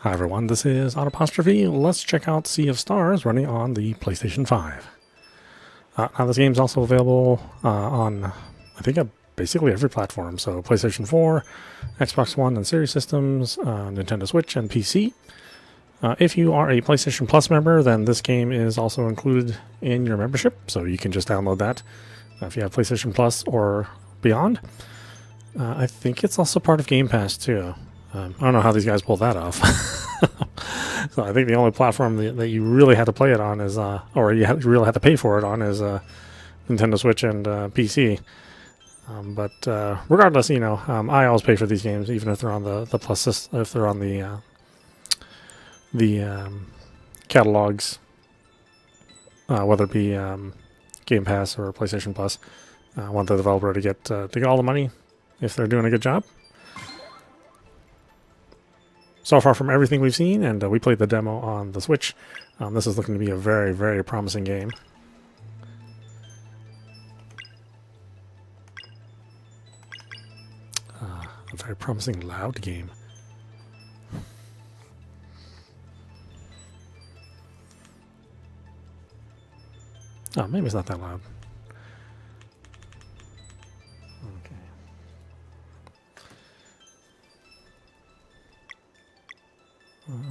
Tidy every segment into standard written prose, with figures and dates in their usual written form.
Hi everyone, this is audap. Let's check out Sea of Stars running on the PlayStation 5. Now this game is also available on, I think, basically every platform. So PlayStation 4, Xbox One and Series systems, Nintendo Switch and PC. If you are a PlayStation Plus member, then this game is also included in your membership. So you can just download that if you have PlayStation Plus or beyond. I think it's also part of Game Pass too. I don't know how these guys pull that off. So I think the only platform that you really had to play it on is, or you really had to pay for it on, is Nintendo Switch and PC. But regardless, I always pay for these games, even if they're on the Plus system, if they're on the catalogs, whether it be Game Pass or PlayStation Plus. I want the developer to get all the money if they're doing a good job. So far from everything we've seen, and we played the demo on the Switch, this is looking to be a very, very promising game. A very promising loud game. Oh, maybe it's not that loud. Okay.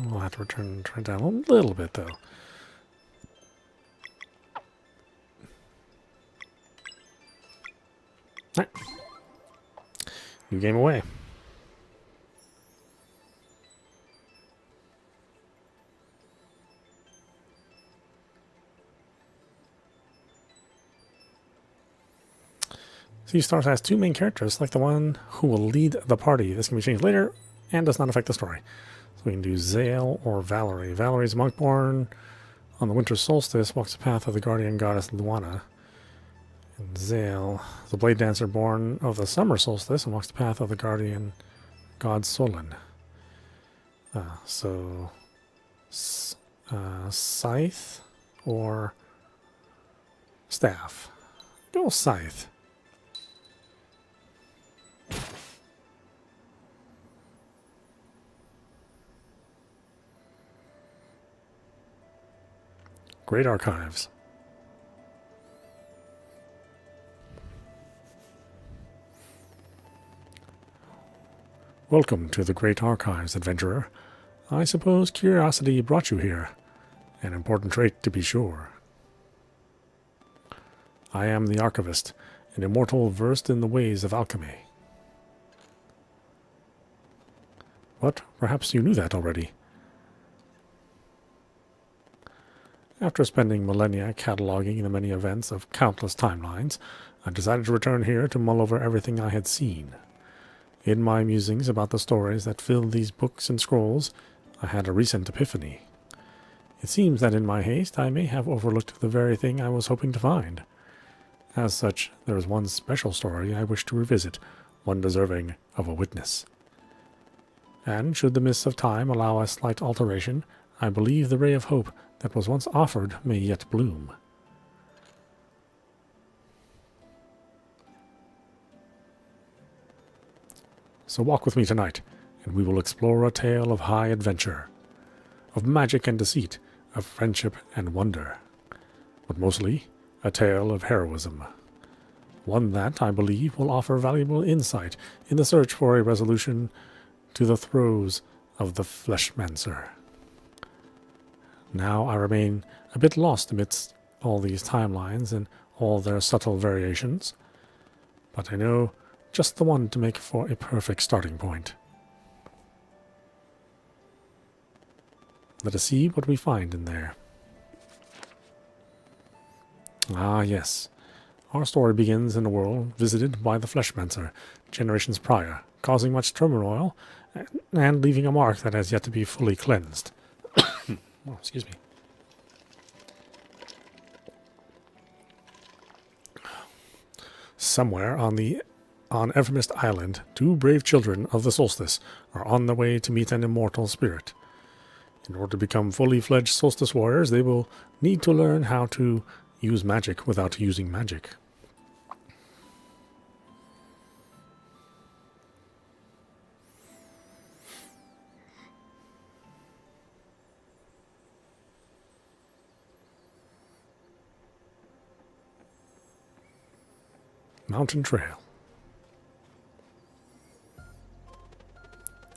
We'll have to turn it down a little bit, though. All right. New game away. Sea of Stars has two main characters, like the one who will lead the party. This can be changed later and does not affect the story. So we can do Zale or Valerie. Valerie's monk born on the winter solstice, walks the path of the guardian goddess Luana. And Zale, the blade dancer born of the summer solstice and walks the path of the guardian god Solon. Scythe or staff? Go Scythe. Great archives. Welcome to the Great Archives, adventurer. I suppose curiosity brought you here. An important trait, to be sure. I am the archivist, an immortal versed in the ways of alchemy. What? Perhaps you knew that already. After spending millennia cataloging the many events of countless timelines, I decided to return here to mull over everything I had seen. In my musings about the stories that filled these books and scrolls, I had a recent epiphany. It seems that in my haste I may have overlooked the very thing I was hoping to find. As such, there is one special story I wish to revisit, one deserving of a witness. And should the mists of time allow a slight alteration, I believe the ray of hope that was once offered may yet bloom. So walk with me tonight, and we will explore a tale of high adventure, of magic and deceit, of friendship and wonder, but mostly a tale of heroism. One that, I believe, will offer valuable insight in the search for a resolution to the throes of the Fleshmancer. Now I remain a bit lost amidst all these timelines and all their subtle variations, but I know just the one to make for a perfect starting point. Let us see what we find in there. Ah, yes. Our story begins in a world visited by the Fleshmancer generations prior, causing much turmoil and leaving a mark that has yet to be fully cleansed. Oh, excuse me. Somewhere on Evermist Island, two brave children of the solstice are on their way to meet an immortal spirit. In order to become fully fledged solstice warriors, they will need to learn how to use magic without using magic. Mountain Trail.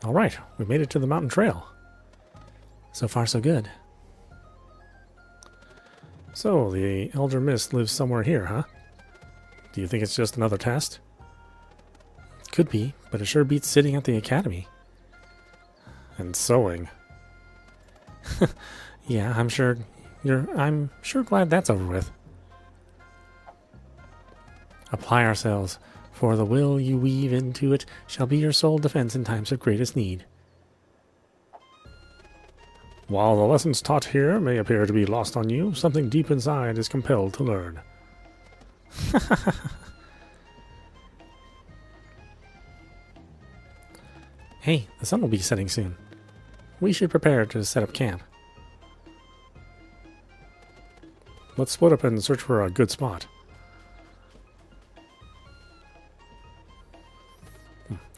All right, we made it to the mountain trail. So far, so good. So, the Elder Mist lives somewhere here, huh? Do you think it's just another test? Could be, but it sure beats sitting at the academy. And sewing. Yeah, I'm sure glad that's over with. Apply ourselves, for the will you weave into it shall be your sole defense in times of greatest need. While the lessons taught here may appear to be lost on you, something deep inside is compelled to learn. Hey, the sun will be setting soon. We should prepare to set up camp. Let's split up and search for a good spot.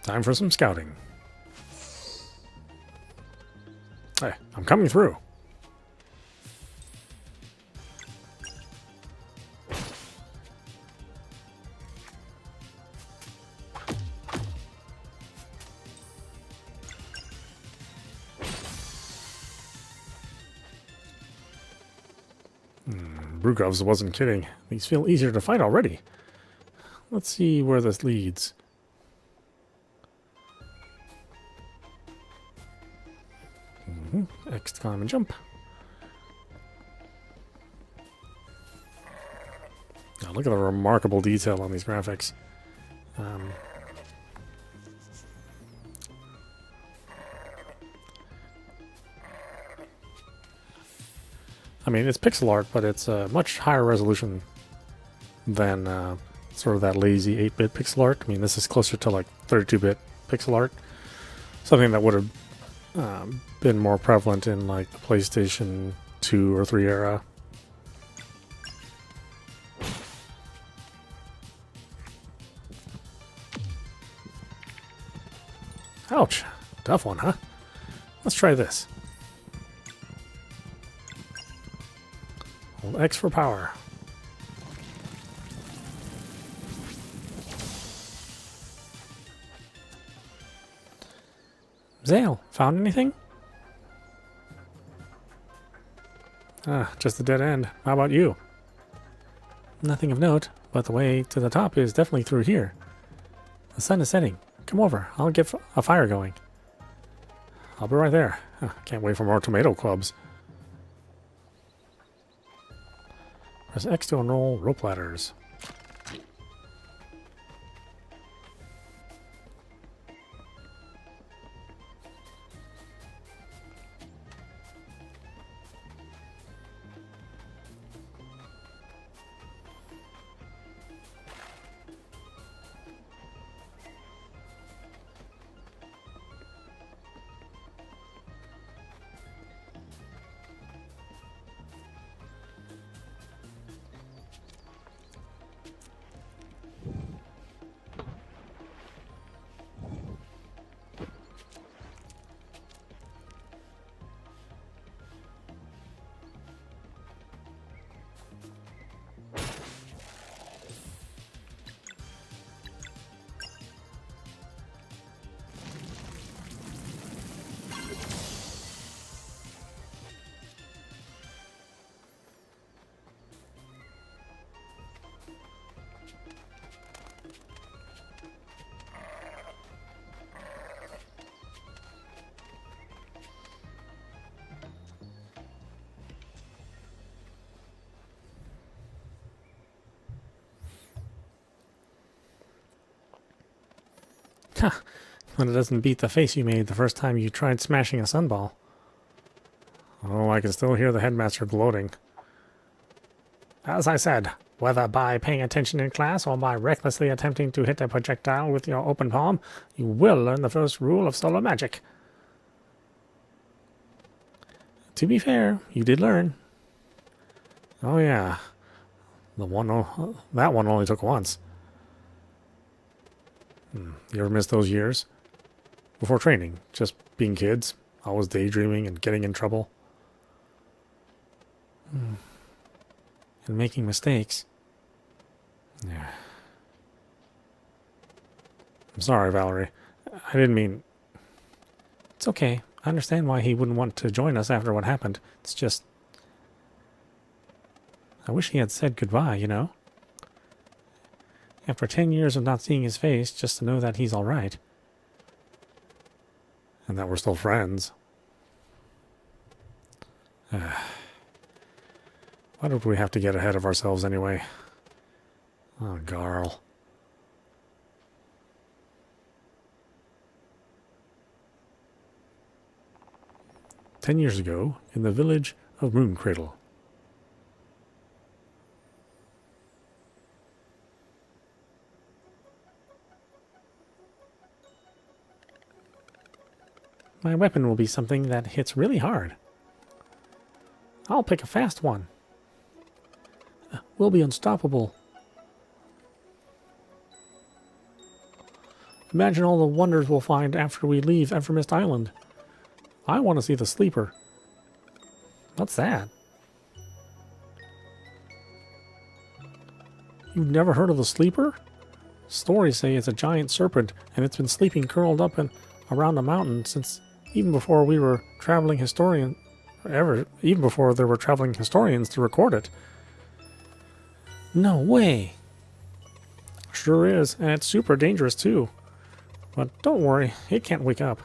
Time for some scouting. Hey, I'm coming through. Brugovs wasn't kidding. These feel easier to fight already. Let's see where this leads. X to climb and jump. Now look at the remarkable detail on these graphics. I mean, it's pixel art, but it's a much higher resolution than sort of that lazy 8-bit pixel art. I mean, this is closer to like 32-bit pixel art. Something that would have been more prevalent in like the PlayStation 2 or 3 era. Ouch. Tough one, huh? Let's try this. Hold X for power. Zale, found anything? Ah, just a dead end. How about you? Nothing of note, but the way to the top is definitely through here. The sun is setting. Come over, I'll get a fire going. I'll be right there. Can't wait for more tomato clubs. Press X to unroll rope ladders. But it doesn't beat the face you made the first time you tried smashing a sunball. Oh, I can still hear the headmaster gloating. As I said, whether by paying attention in class or by recklessly attempting to hit a projectile with your open palm, you will learn the first rule of solar magic. To be fair, you did learn. Oh yeah, that one only took once. You ever miss those years? Before training, just being kids, always daydreaming and getting in trouble. And making mistakes. Yeah. I'm sorry, Valerie. I didn't mean... It's okay. I understand why he wouldn't want to join us after what happened. It's just... I wish he had said goodbye, you know? After 10 years of not seeing his face, just to know that he's alright. And that we're still friends. Why did we have to get ahead of ourselves anyway? Oh, Garl. "10 years ago, in the village of Mooncradle." My weapon will be something that hits really hard. I'll pick a fast one. We'll be unstoppable. Imagine all the wonders we'll find after we leave Evermist Island. I want to see the sleeper. What's that? You've never heard of the sleeper? Stories say it's a giant serpent, and it's been sleeping curled up around a mountain since even before we were traveling historians, even before there were traveling historians to record it. No way. Sure is, and it's super dangerous too. But don't worry, it can't wake up.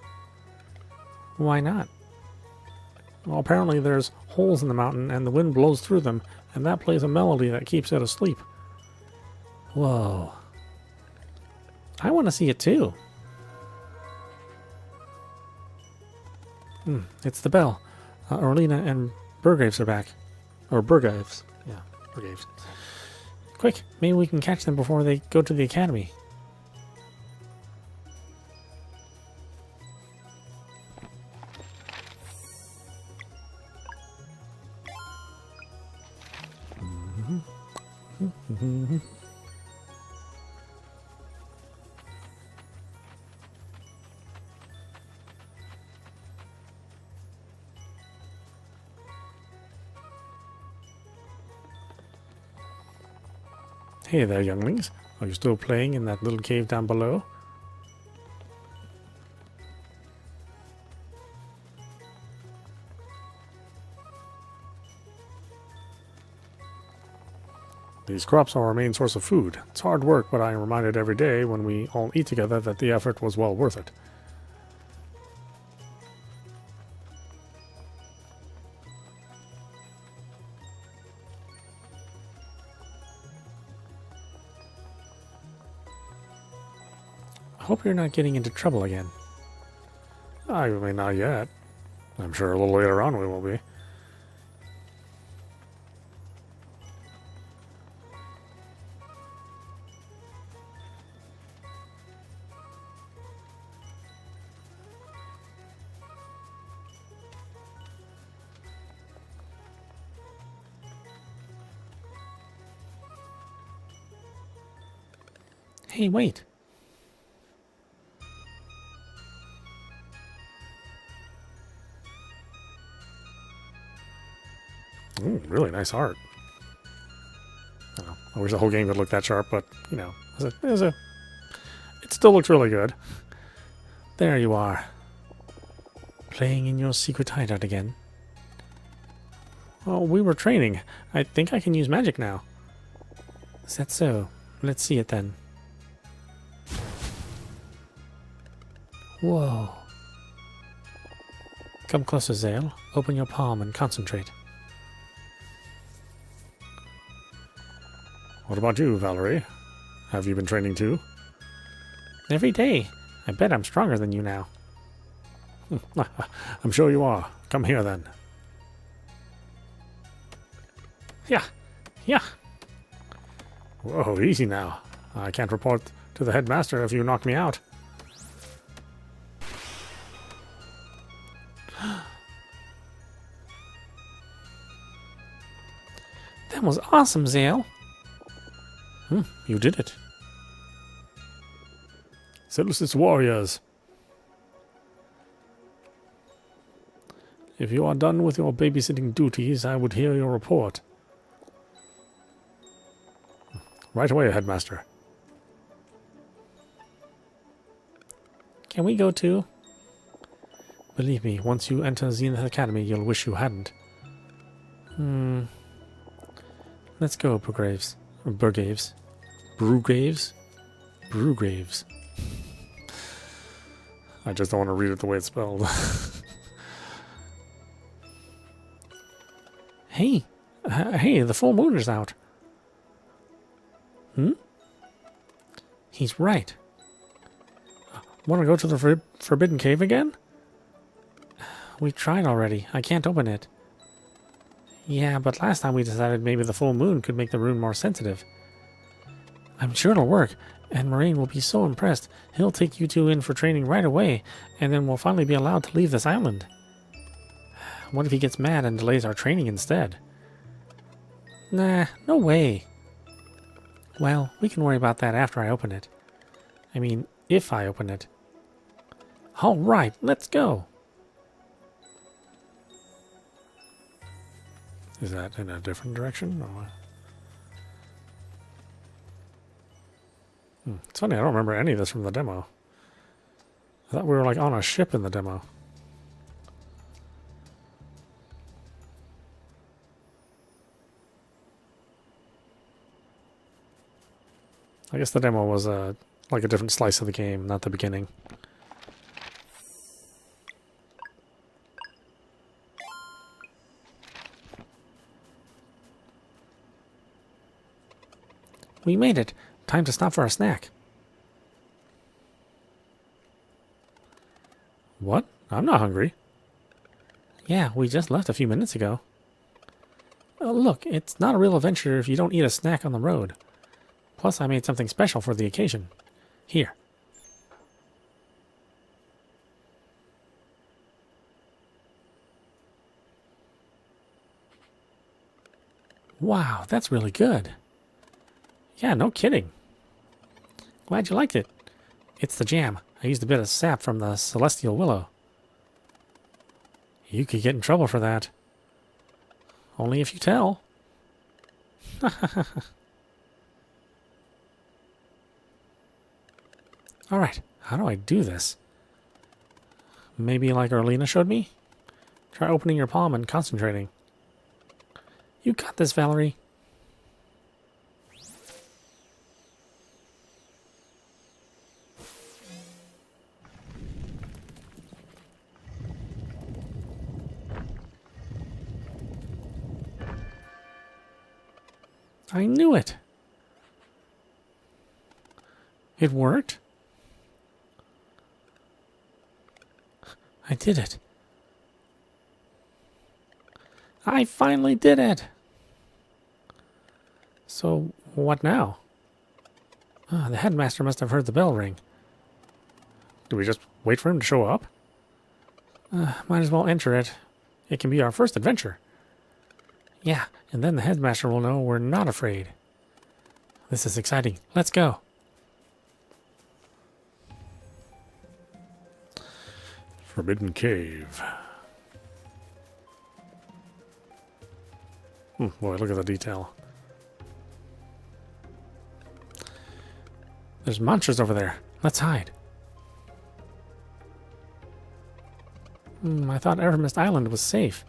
Why not? Well, apparently there's holes in the mountain and the wind blows through them, and that plays a melody that keeps it asleep. Whoa. I want to see it too. It's the bell. Orlina and Burgraves are back. Or Burgraves. Yeah, Burgraves. Quick, maybe we can catch them before they go to the academy. Hey there, younglings. Are you still playing in that little cave down below? These crops are our main source of food. It's hard work, but I am reminded every day when we all eat together that the effort was well worth it. I hope you're not getting into trouble again. I mean, not yet. I'm sure a little later on we will be. Hey, wait. Ooh, really nice art. I wish the whole game could look that sharp, but, you know, it still looks really good. There you are. Playing in your secret hideout again. Oh, we were training. I think I can use magic now. Is that so? Let's see it then. Whoa. Come closer, Zale. Open your palm and concentrate. What about you, Valerie? Have you been training too? Every day. I bet I'm stronger than you now. I'm sure you are. Come here then. Yeah. Yeah. Whoa, easy now. I can't report to the headmaster if you knock me out. That was awesome, Zale. You did it. Celestis warriors. If you are done with your babysitting duties, I would hear your report. Right away, Headmaster. Can we go too? Believe me, once you enter Zenith Academy, you'll wish you hadn't. Let's go, Burgraves. Or Burgaves. Brugaves? Brugraves. I just don't want to read it the way it's spelled. Hey! Hey, the full moon is out. He's right. Want to go to the Forbidden Cave again? We tried already. I can't open it. Yeah, but last time we decided maybe the full moon could make the rune more sensitive. I'm sure it'll work, and Moraine will be so impressed. He'll take you two in for training right away, and then we'll finally be allowed to leave this island. What if he gets mad and delays our training instead? Nah, no way. Well, we can worry about that after I open it. I mean, if I open it. All right, let's go. Is that in a different direction? Or... It's funny, I don't remember any of this from the demo. I thought we were like on a ship in the demo. I guess the demo was like a different slice of the game, not the beginning. We made it. Time to stop for a snack. What? I'm not hungry. Yeah, we just left a few minutes ago. Look, it's not a real adventure if you don't eat a snack on the road. Plus, I made something special for the occasion. Here. Wow, that's really good. Yeah, no kidding. Glad you liked it. It's the jam. I used a bit of sap from the celestial willow. You could get in trouble for that. Only if you tell. Alright, how do I do this? Maybe like Erlina showed me? Try opening your palm and concentrating. You got this, Valerie. I knew it. It worked. I did it. I finally did it. So, what now? The headmaster must have heard the bell ring. Do we just wait for him to show up? Might as well enter it. It can be our first adventure. Yeah, and then the headmaster will know we're not afraid. This is exciting. Let's go. Forbidden Cave. Boy, look at the detail. There's monsters over there. Let's hide. I thought Evermist Island was safe.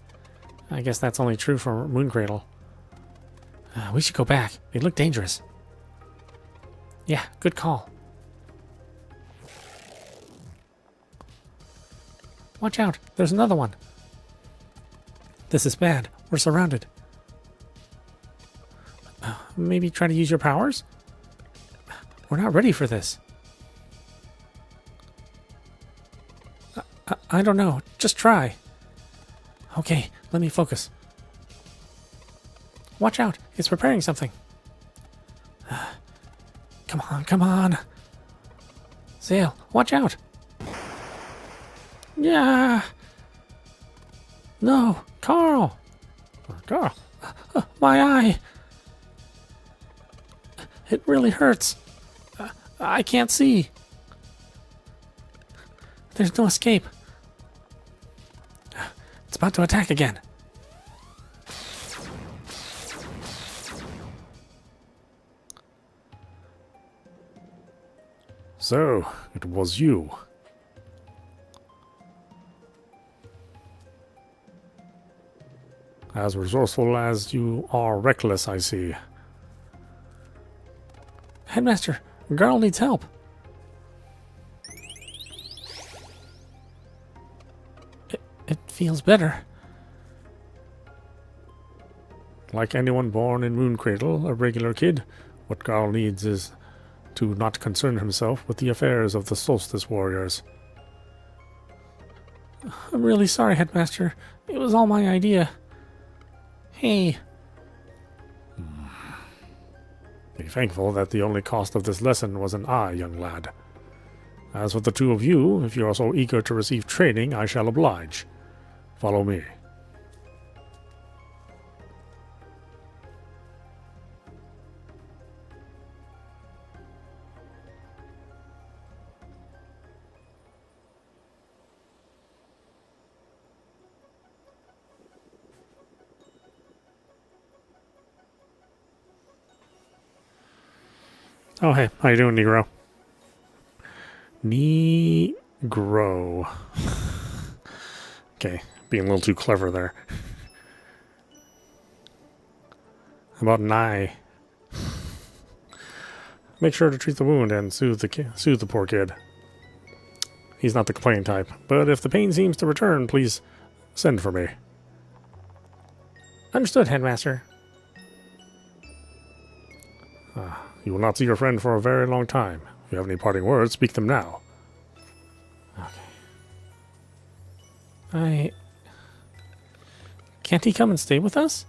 I guess that's only true for Mooncradle. We should go back. They look dangerous. Yeah, good call. Watch out. There's another one. This is bad. We're surrounded. Maybe try to use your powers? We're not ready for this. I don't know. Just try. Okay, let me focus. Watch out. It's preparing something. Come on, come on. Zale, watch out. Yeah. No, Carl. Carl. My eye. It really hurts. I can't see. There's no escape. It's about to attack again. So, it was you. As resourceful as you are reckless, I see. Headmaster, Garl needs help. It feels better. Like anyone born in Moon Cradle, a regular kid, what Garl needs is to not concern himself with the affairs of the Solstice Warriors. I'm really sorry, Headmaster. It was all my idea. Hey. Be thankful that the only cost of this lesson was an eye, young lad. As for the two of you, if you are so eager to receive training, I shall oblige. Follow me. Oh, hey. How you doing, Negro? Negro. Okay. Being a little too clever there. How about Nye? Make sure to treat the wound and soothe the poor kid. He's not the complaining type, but if the pain seems to return, please send for me. Understood, Headmaster. You will not see your friend for a very long time. If you have any parting words, speak them now. Okay. Can't he come and stay with us?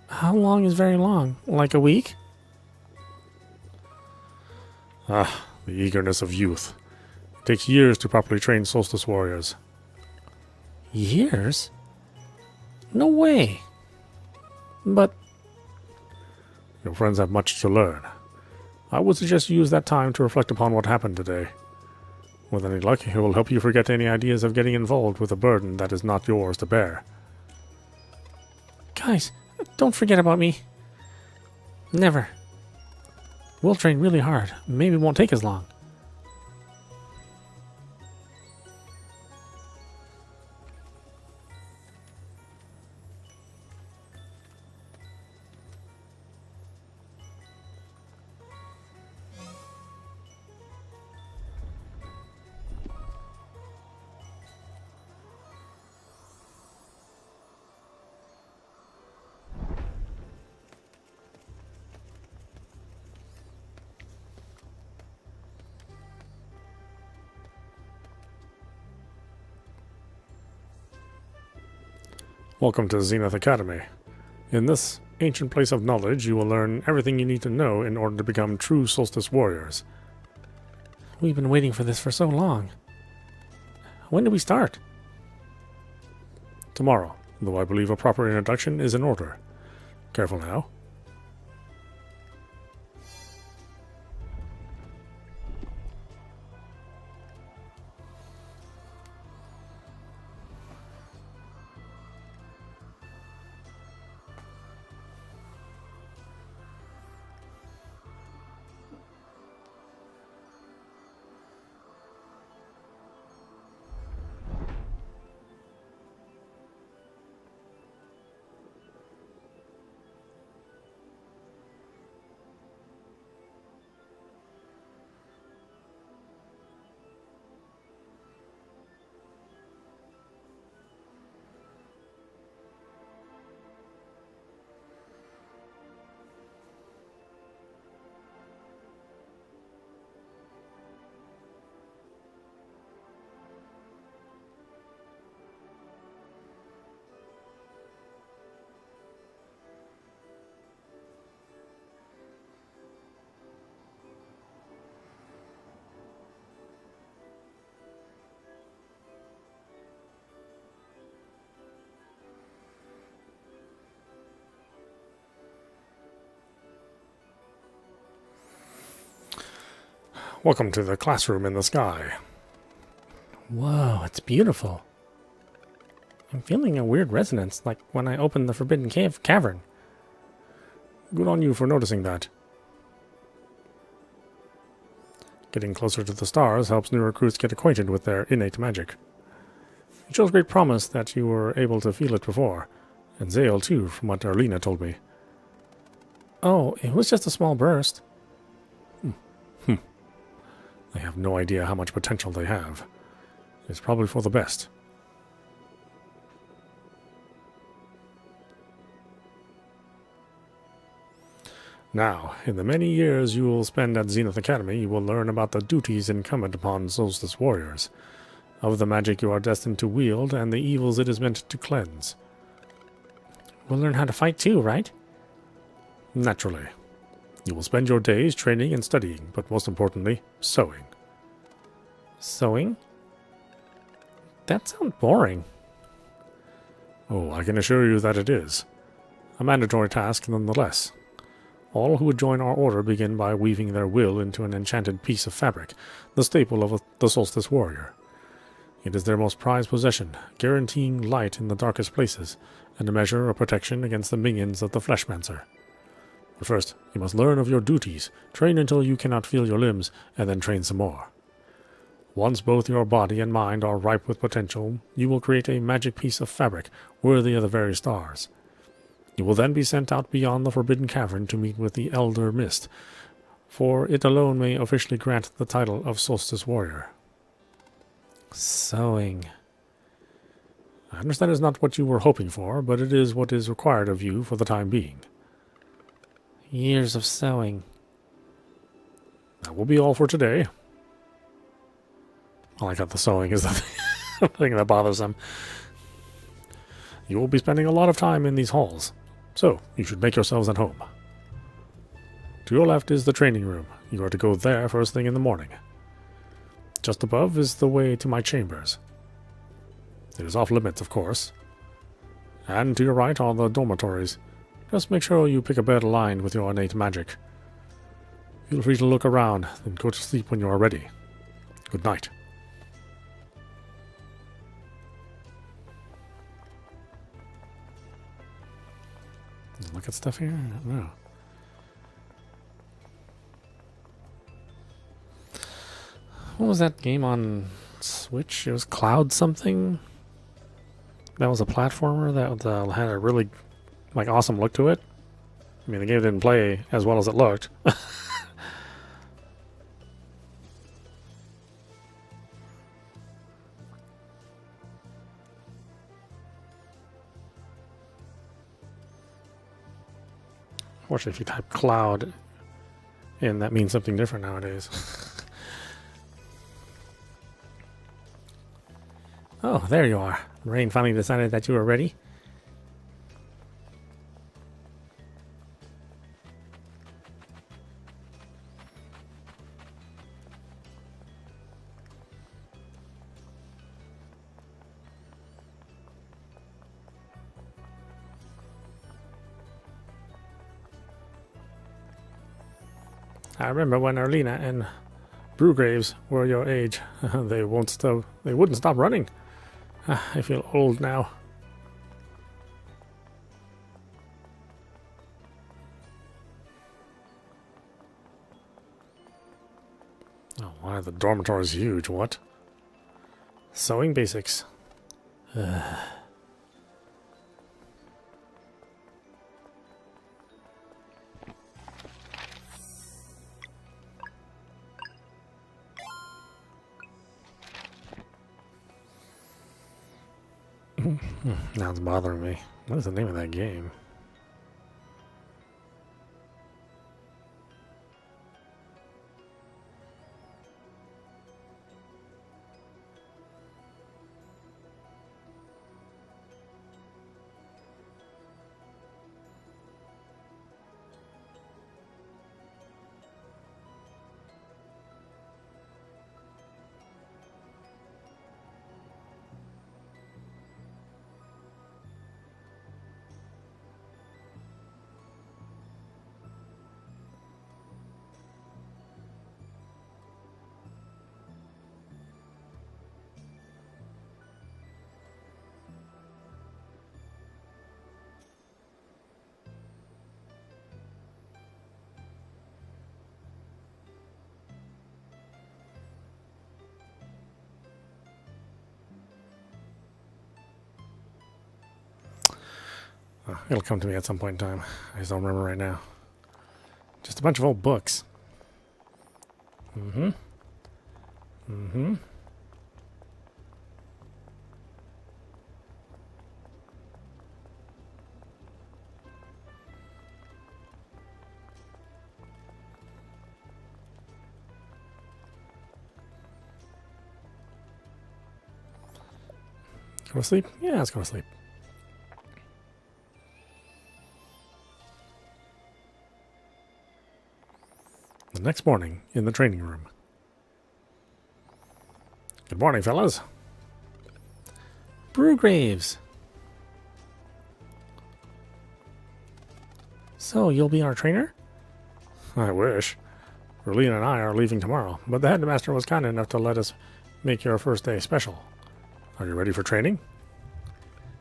How long is very long? Like a week? The eagerness of youth. It takes years to properly train Solstice Warriors. Years? No way. But your friends have much to learn. I would suggest you use that time to reflect upon what happened today. With any luck, it will help you forget any ideas of getting involved with a burden that is not yours to bear. Guys, don't forget about me. Never. We'll train really hard. Maybe it won't take as long. Welcome to Zenith Academy. In this ancient place of knowledge, you will learn everything you need to know in order to become true Solstice Warriors. We've been waiting for this for so long. When do we start? Tomorrow, though I believe a proper introduction is in order. Careful now. Welcome to the classroom in the sky. Whoa, it's beautiful. I'm feeling a weird resonance, like when I opened the Forbidden Cavern. Good on you for noticing that. Getting closer to the stars helps new recruits get acquainted with their innate magic. It shows great promise that you were able to feel it before. And Zale, too, from what Arlena told me. Oh, it was just a small burst. I have no idea how much potential they have. It's probably for the best. Now, in the many years you will spend at Zenith Academy, you will learn about the duties incumbent upon Solstice warriors, of the magic you are destined to wield, and the evils it is meant to cleanse. We'll learn how to fight too, right? Naturally. You will spend your days training and studying, but most importantly, sewing. Sewing? That sounds boring. Oh, I can assure you that it is. A mandatory task nonetheless. All who would join our order begin by weaving their will into an enchanted piece of fabric, the staple of the Solstice warrior. It is their most prized possession, guaranteeing light in the darkest places, and a measure of protection against the minions of the Fleshmancer. But first, you must learn of your duties, train until you cannot feel your limbs, and then train some more. Once both your body and mind are ripe with potential, you will create a magic piece of fabric worthy of the very stars. You will then be sent out beyond the Forbidden Cavern to meet with the Elder Mist, for it alone may officially grant the title of Solstice Warrior. Sewing. I understand it's not what you were hoping for, but it is what is required of you for the time being. Years of sewing. That will be all for today. I like how the sewing is the thing that bothers them. You will be spending a lot of time in these halls, so you should make yourselves at home. To your left is the training room. You are to go there first thing in the morning. Just above is the way to my chambers. It is off limits, of course. And to your right are the dormitories. Just make sure you pick a bed aligned with your innate magic. Feel free to look around, then go to sleep when you are ready. Good night. Look at stuff here? I don't know. What was that game on Switch? It was Cloud something? That was a platformer that had a really awesome look to it. I mean, the game didn't play as well as it looked. Fortunately, if you type cloud in, that means something different nowadays. Oh, there you are. Rain finally decided that you were ready. I remember when Arlena and Brewgraves were your age. They wouldn't stop running. I feel old now. Oh, why the dormitory is huge, what? Sewing basics. Now it's bothering me. What is the name of that game? It'll come to me at some point in time. I just don't remember right now. Just a bunch of old books. Mm-hmm. Mm-hmm. Go to sleep? Yeah, let's go to sleep. The next morning, in the training room. Good morning, fellas. Brewgraves. So, you'll be our trainer? I wish. Verlene and I are leaving tomorrow, but the headmaster was kind enough to let us make your first day special. Are you ready for training?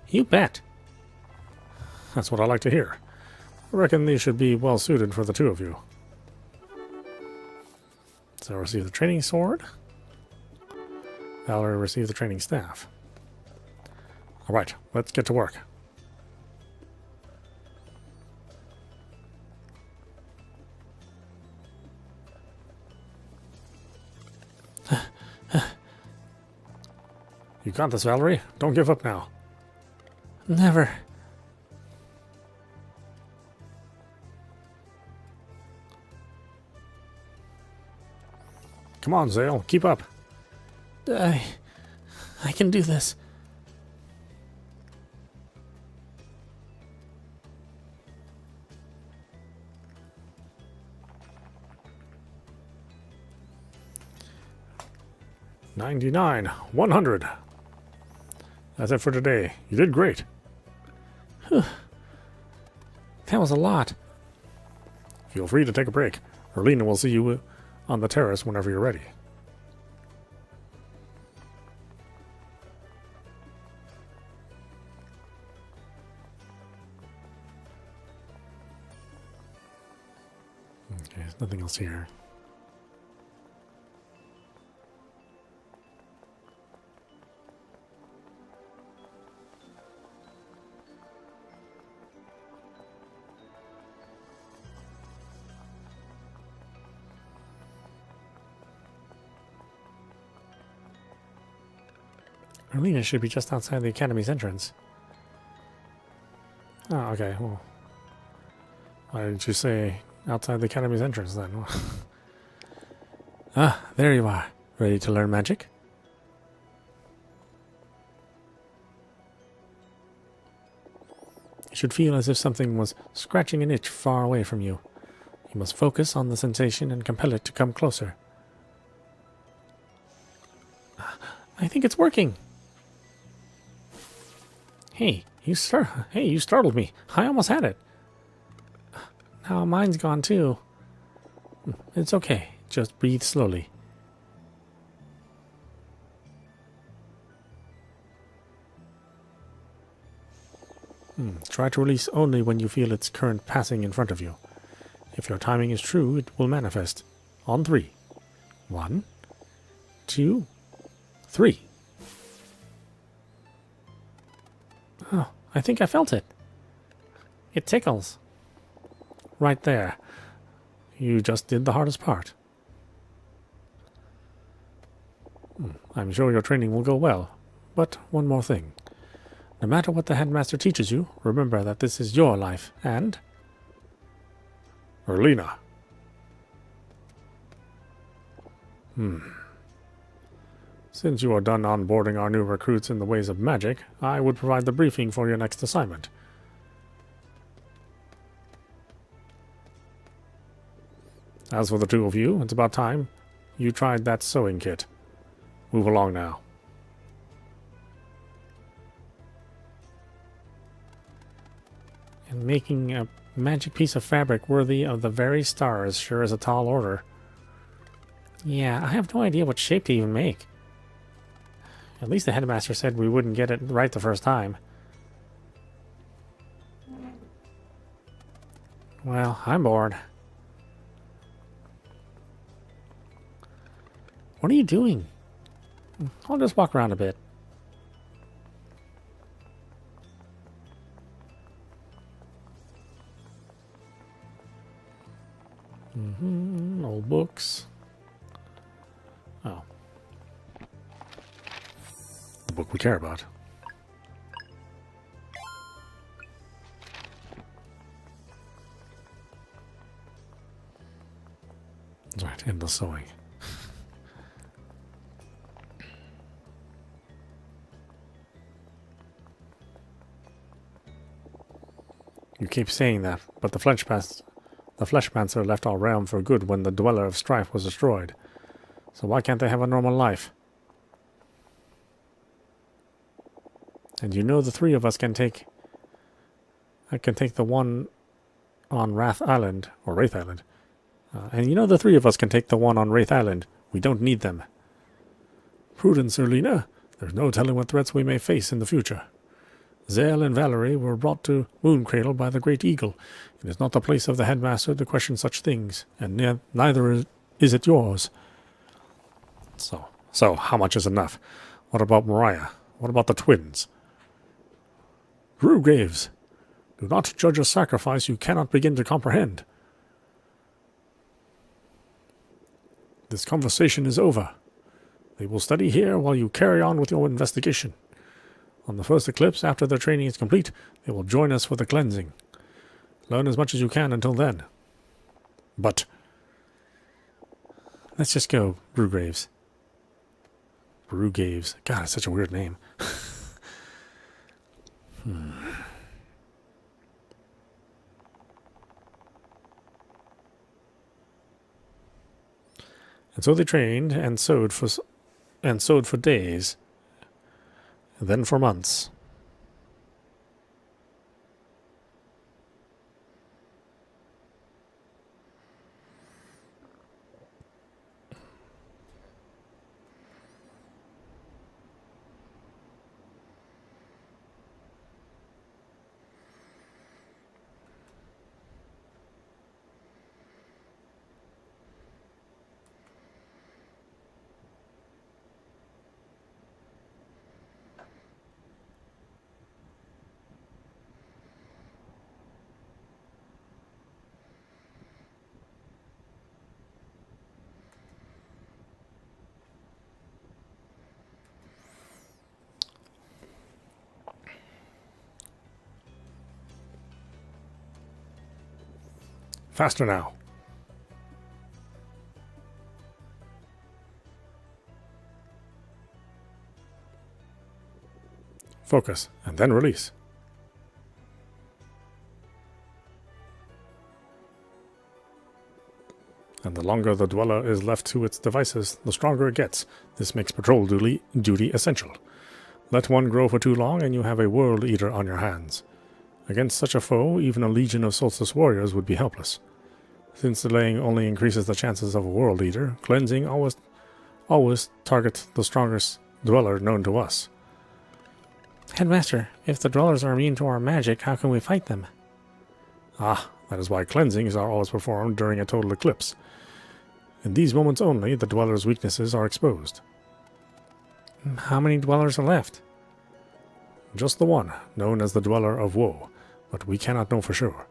You bet. That's what I like to hear. I reckon these should be well suited for the two of you. So receive the training sword. Valerie received the training staff. All right, let's get to work. You got this, Valerie. Don't give up now. Never. Come on, Zale. Keep up. I can do this. $99, 100. That's it for today. You did great. That was a lot. Feel free to take a break. Erlina will see you on the terrace whenever you're ready. Okay, there's nothing else here. Erlina should be just outside the academy's entrance. Oh, okay. Well, why didn't you say outside the academy's entrance then? Ah, there you are. Ready to learn magic? You should feel as if something was scratching an itch far away from you. You must focus on the sensation and compel it to come closer. I think it's working. Hey, you startled me. I almost had it. Now mine's gone too. It's okay. Just breathe slowly. Try to release only when you feel its current passing in front of you. If your timing is true, it will manifest. On 3. 1, 2, 3. Oh, I think I felt it. It tickles. Right there. You just did the hardest part. I'm sure your training will go well. But one more thing. No matter what the headmaster teaches you, remember that this is your life, and... Erlina. Since you are done onboarding our new recruits in the ways of magic, I would provide the briefing for your next assignment. As for the two of you, it's about time you tried that sewing kit. Move along now. And making a magic piece of fabric worthy of the very stars sure is a tall order. Yeah, I have no idea what shape to even make. At least the headmaster said we wouldn't get it right the first time. Well, I'm bored. What are you doing? I'll just walk around a bit. Old books. Oh. The book we care about. That's right, endless sewing. You keep saying that, but the Fleshmancer left our realm for good when the Dweller of Strife was destroyed. So why can't they have a normal life? And you know the three of us can take... I can take the one on Wraith Island, or Wraith Island. And you know the three of us can take the one on Wraith Island. We don't need them. Prudence, Erlina. There's no telling what threats we may face in the future. Zale and Valerie were brought to Mooncradle by the Great Eagle. It is not the place of the headmaster to question such things, and neither is it yours. So how much is enough? What about Mariah? What about the twins? Rugraves, do not judge a sacrifice you cannot begin to comprehend. This conversation is over. They will study here while you carry on with your investigation. On the first eclipse, after their training is complete, they will join us for the cleansing. Learn as much as you can until then. But let's just go, Rugraves. Rugraves. God, it's such a weird name. And so they trained and sewed for days, and then for months. Faster now. Focus, and then release. And the longer the Dweller is left to its devices, the stronger it gets. This makes patrol duty essential. Let one grow for too long, and you have a World Eater on your hands. Against such a foe, even a legion of Solstice warriors would be helpless. Since delaying only increases the chances of a World Eater, cleansing always targets the strongest Dweller known to us. Headmaster, if the Dwellers are immune to our magic, how can we fight them? Ah, that is why cleansings are always performed during a total eclipse. In these moments only, the Dweller's weaknesses are exposed. How many Dwellers are left? Just the one, known as the Dweller of Woe, but we cannot know for sure.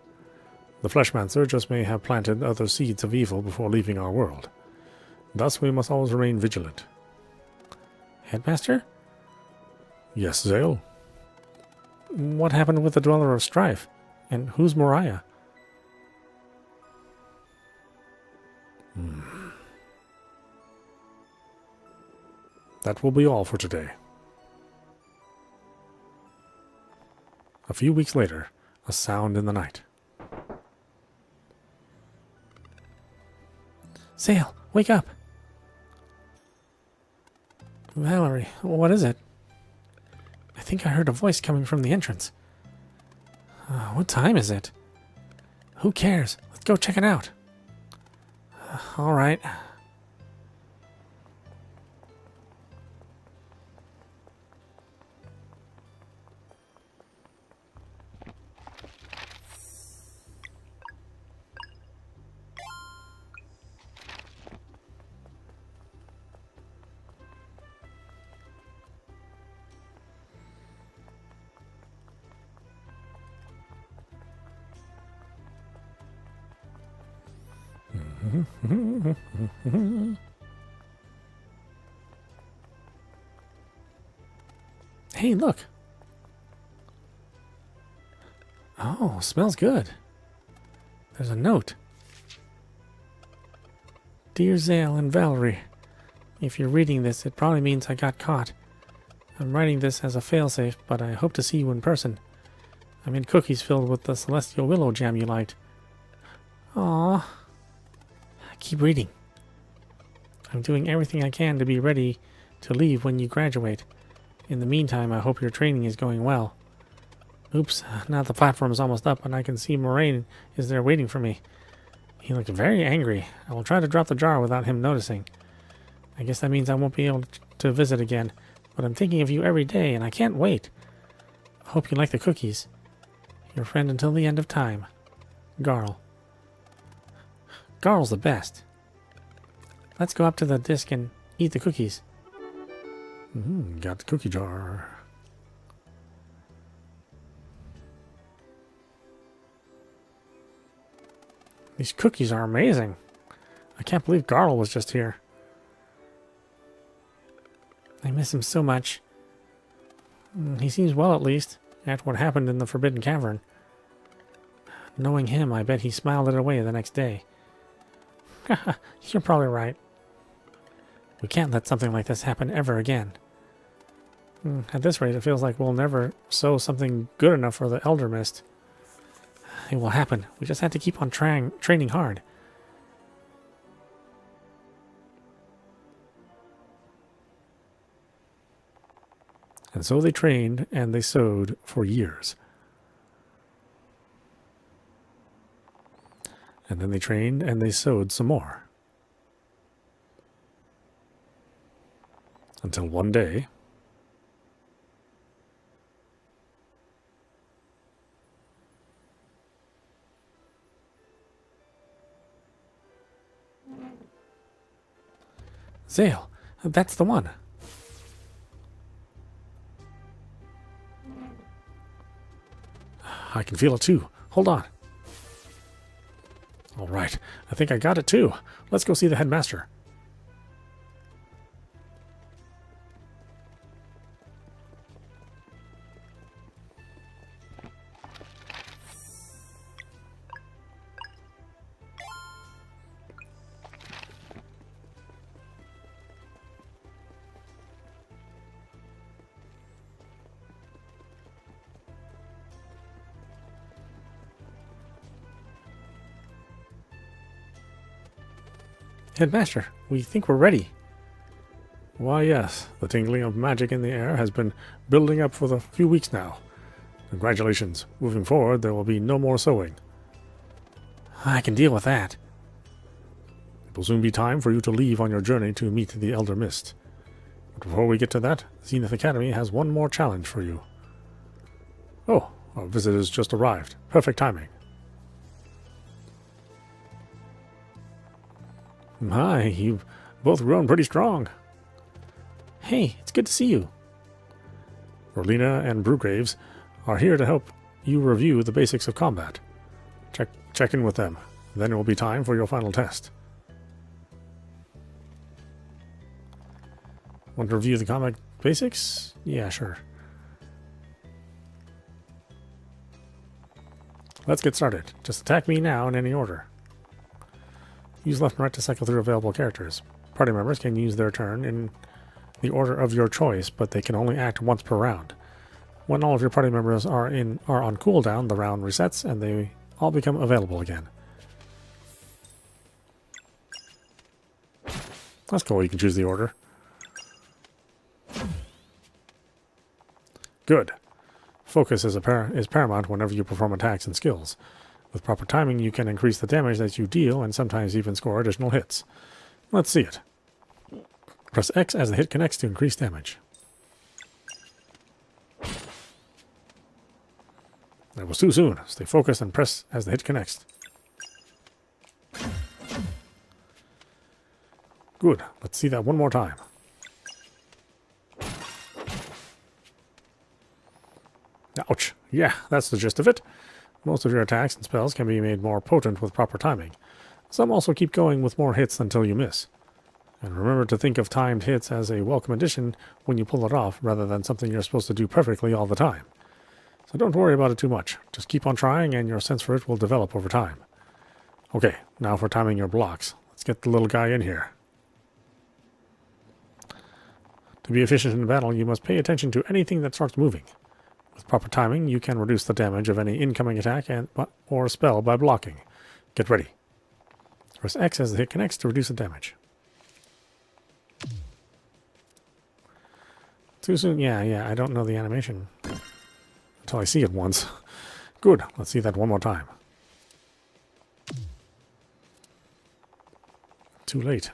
The Fleshmancer just may have planted other seeds of evil before leaving our world. Thus we must always remain vigilant. Headmaster? Yes, Zale? What happened with the Dweller of Strife? And who's Mariah? That will be all for today. A few weeks later, a sound in the night. Zale, wake up! Valerie, what is it? I think I heard a voice coming from the entrance. What time is it? Who cares? Let's go check it out. All right. Hey, look. Oh, smells good. There's a note. Dear Zale and Valerie, if you're reading this, it probably means I got caught. I'm writing this as a failsafe, but I hope to see you in person. I made cookies filled with the celestial willow jam you liked. Aww. Keep reading. I'm doing everything I can to be ready to leave when you graduate. In the meantime, I hope your training is going well. Oops, now the platform is almost up and I can see Moraine is there waiting for me. He looked very angry. I will try to drop the jar without him noticing. I guess that means I won't be able to visit again, but I'm thinking of you every day and I can't wait. I hope you like the cookies. Your friend until the end of time. Garl. Garl's the best. Let's go up to the disc and eat the cookies. Got the cookie jar. These cookies are amazing. I can't believe Garl was just here. I miss him so much. He seems well, at least, after what happened in the Forbidden Cavern. Knowing him, I bet he smiled it away the next day. Haha, you're probably right. We can't let something like this happen ever again. At this rate, it feels like we'll never sow something good enough for the Elder Mist. It will happen. We just have to keep on training hard. And so they trained and they sowed for years. And then they trained and they sowed some more. Until one day, Zale, that's the one. I can feel it too. Hold on. All right, I think I got it too. Let's go see the headmaster. Headmaster, we think we're ready. Why, yes, the tingling of magic in the air has been building up for a few weeks now. Congratulations. Moving forward, there will be no more sowing. I can deal with that. It will soon be time for you to leave on your journey to meet the Elder Mist. But before we get to that, Zenith Academy has one more challenge for you. Oh, our visitors just arrived. Perfect timing. Hi, you've both grown pretty strong. Hey, it's good to see you. Orlina and Brewgraves are here to help you review the basics of combat. Check in with them. Then it will be time for your final test. Want to review the combat basics? Yeah, sure. Let's get started. Just attack me now in any order. Use left and right to cycle through available characters. Party members can use their turn in the order of your choice, but they can only act once per round. When all of your party members are on cooldown, the round resets and they all become available again. That's cool, you can choose the order. Good. Focus is paramount whenever you perform attacks and skills. With proper timing, you can increase the damage that you deal and sometimes even score additional hits. Let's see it. Press X as the hit connects to increase damage. That was too soon. Stay focused and press as the hit connects. Good. Let's see that one more time. Ouch. Yeah, that's the gist of it. Most of your attacks and spells can be made more potent with proper timing. Some also keep going with more hits until you miss. And remember to think of timed hits as a welcome addition when you pull it off, rather than something you're supposed to do perfectly all the time. So don't worry about it too much. Just keep on trying and your sense for it will develop over time. Okay, now for timing your blocks. Let's get the little guy in here. To be efficient in battle, you must pay attention to anything that starts moving. With proper timing, you can reduce the damage of any incoming attack or spell by blocking. Get ready. Press X as the hit connects to reduce the damage. Too soon? Yeah, I don't know the animation until I see it once. Good, let's see that one more time. Too late.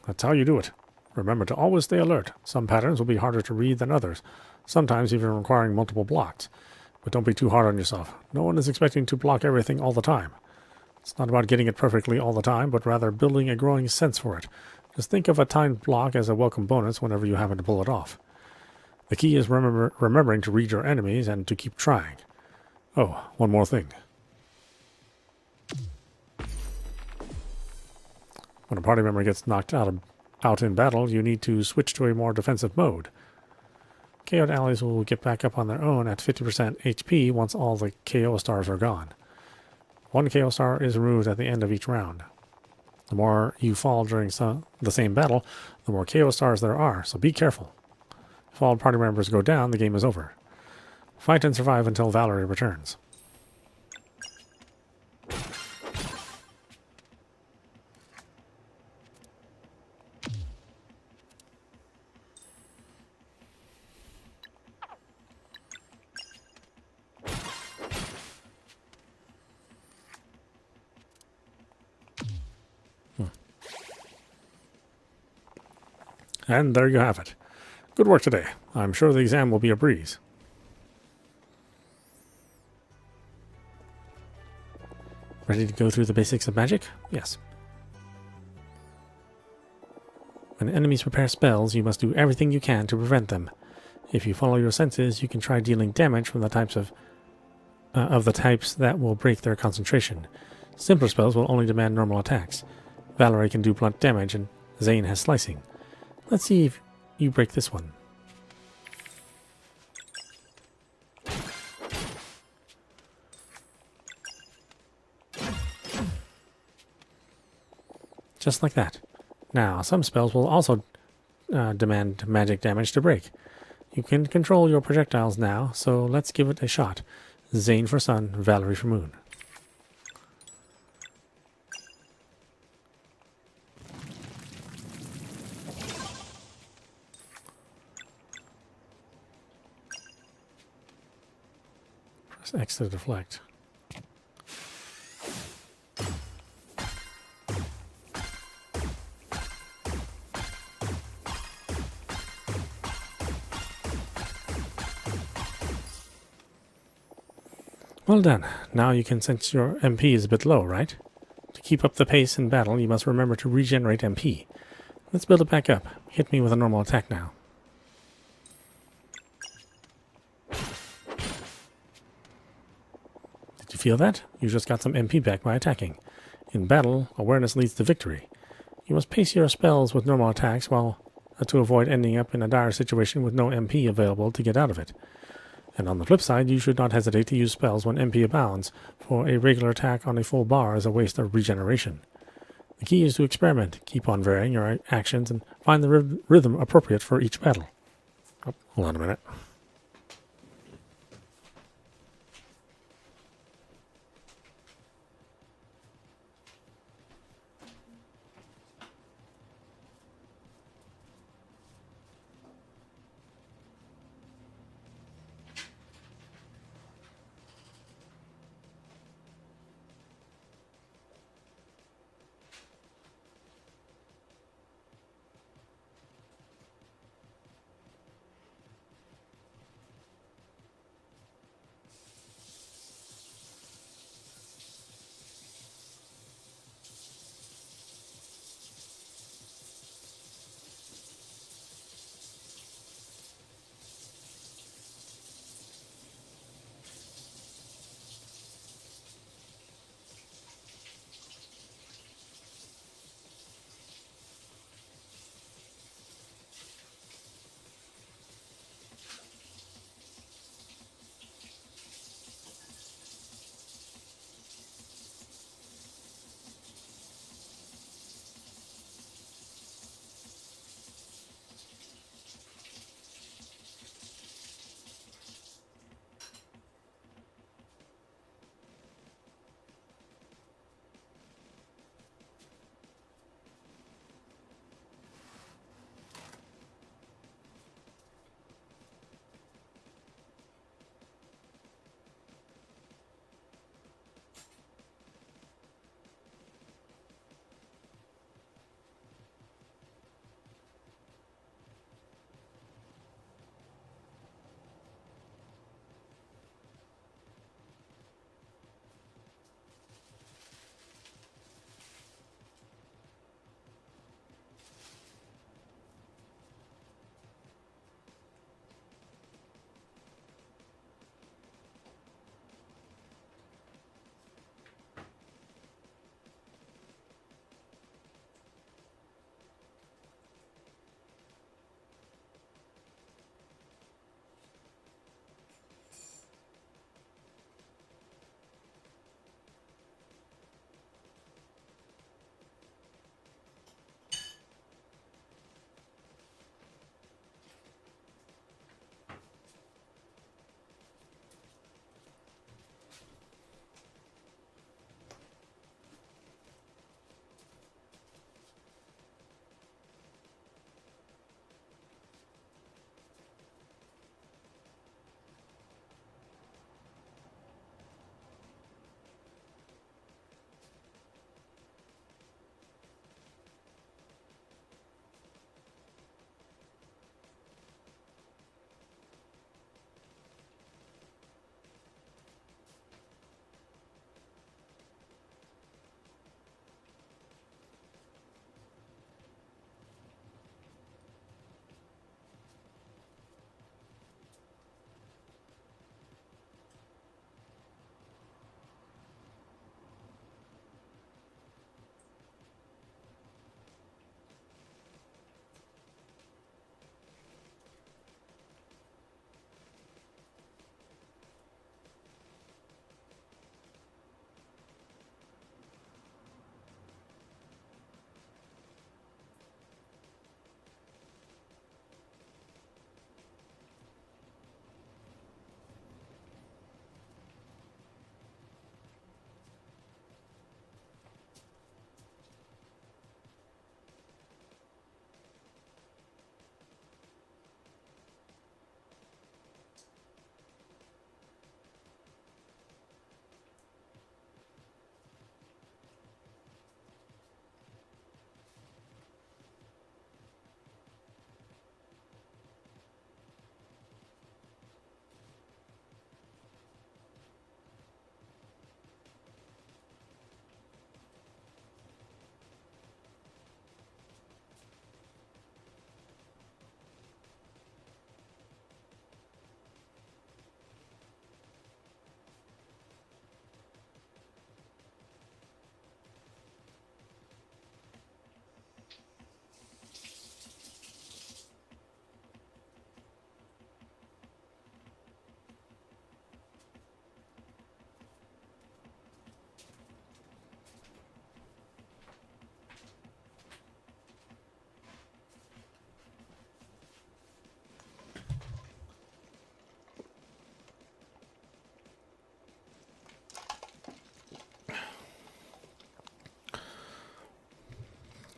That's how you do it. Remember to always stay alert. Some patterns will be harder to read than others, sometimes even requiring multiple blocks. But don't be too hard on yourself. No one is expecting to block everything all the time. It's not about getting it perfectly all the time, but rather building a growing sense for it. Just think of a timed block as a welcome bonus whenever you happen to pull it off. The key is remembering to read your enemies and to keep trying. Oh, one more thing. When a party member gets knocked out in battle, you need to switch to a more defensive mode. KO'd allies will get back up on their own at 50% HP once all the KO stars are gone. One KO star is removed at the end of each round. The more you fall during the same battle, the more KO stars there are, so be careful. If all party members go down, the game is over. Fight and survive until Valerie returns. And there you have it. Good work today. I'm sure the exam will be a breeze. Ready to go through the basics of magic? Yes. When enemies prepare spells, you must do everything you can to prevent them. If you follow your senses, you can try dealing damage from the types of the types that will break their concentration. Simpler spells will only demand normal attacks. Valerie can do blunt damage, and Zane has slicing. Let's see if you break this one. Just like that. Now, some spells will also demand magic damage to break. You can control your projectiles now, so let's give it a shot. Zane for sun, Valerie for moon. Press X to deflect. Well done. Now you can sense your MP is a bit low, right? To keep up the pace in battle, you must remember to regenerate MP. Let's build it back up. Hit me with a normal attack now. Did you feel that? You just got some MP back by attacking. In battle, awareness leads to victory. You must pace your spells with normal attacks to avoid ending up in a dire situation with no MP available to get out of it. And on the flip side, you should not hesitate to use spells when MP abounds, for a regular attack on a full bar is a waste of regeneration. The key is to experiment, keep on varying your actions, and find the rhythm appropriate for each battle. Oh, hold on a minute.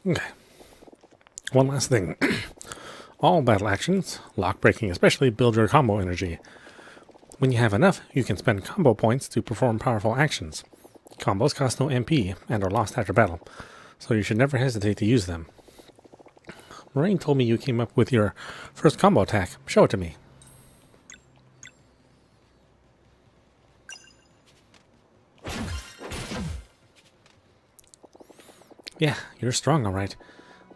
Okay. One last thing. All battle actions, lock breaking especially, build your combo energy. When you have enough, you can spend combo points to perform powerful actions. Combos cost no MP and are lost after battle, so you should never hesitate to use them. Moraine told me you came up with your first combo attack. Show it to me. Yeah, you're strong, all right.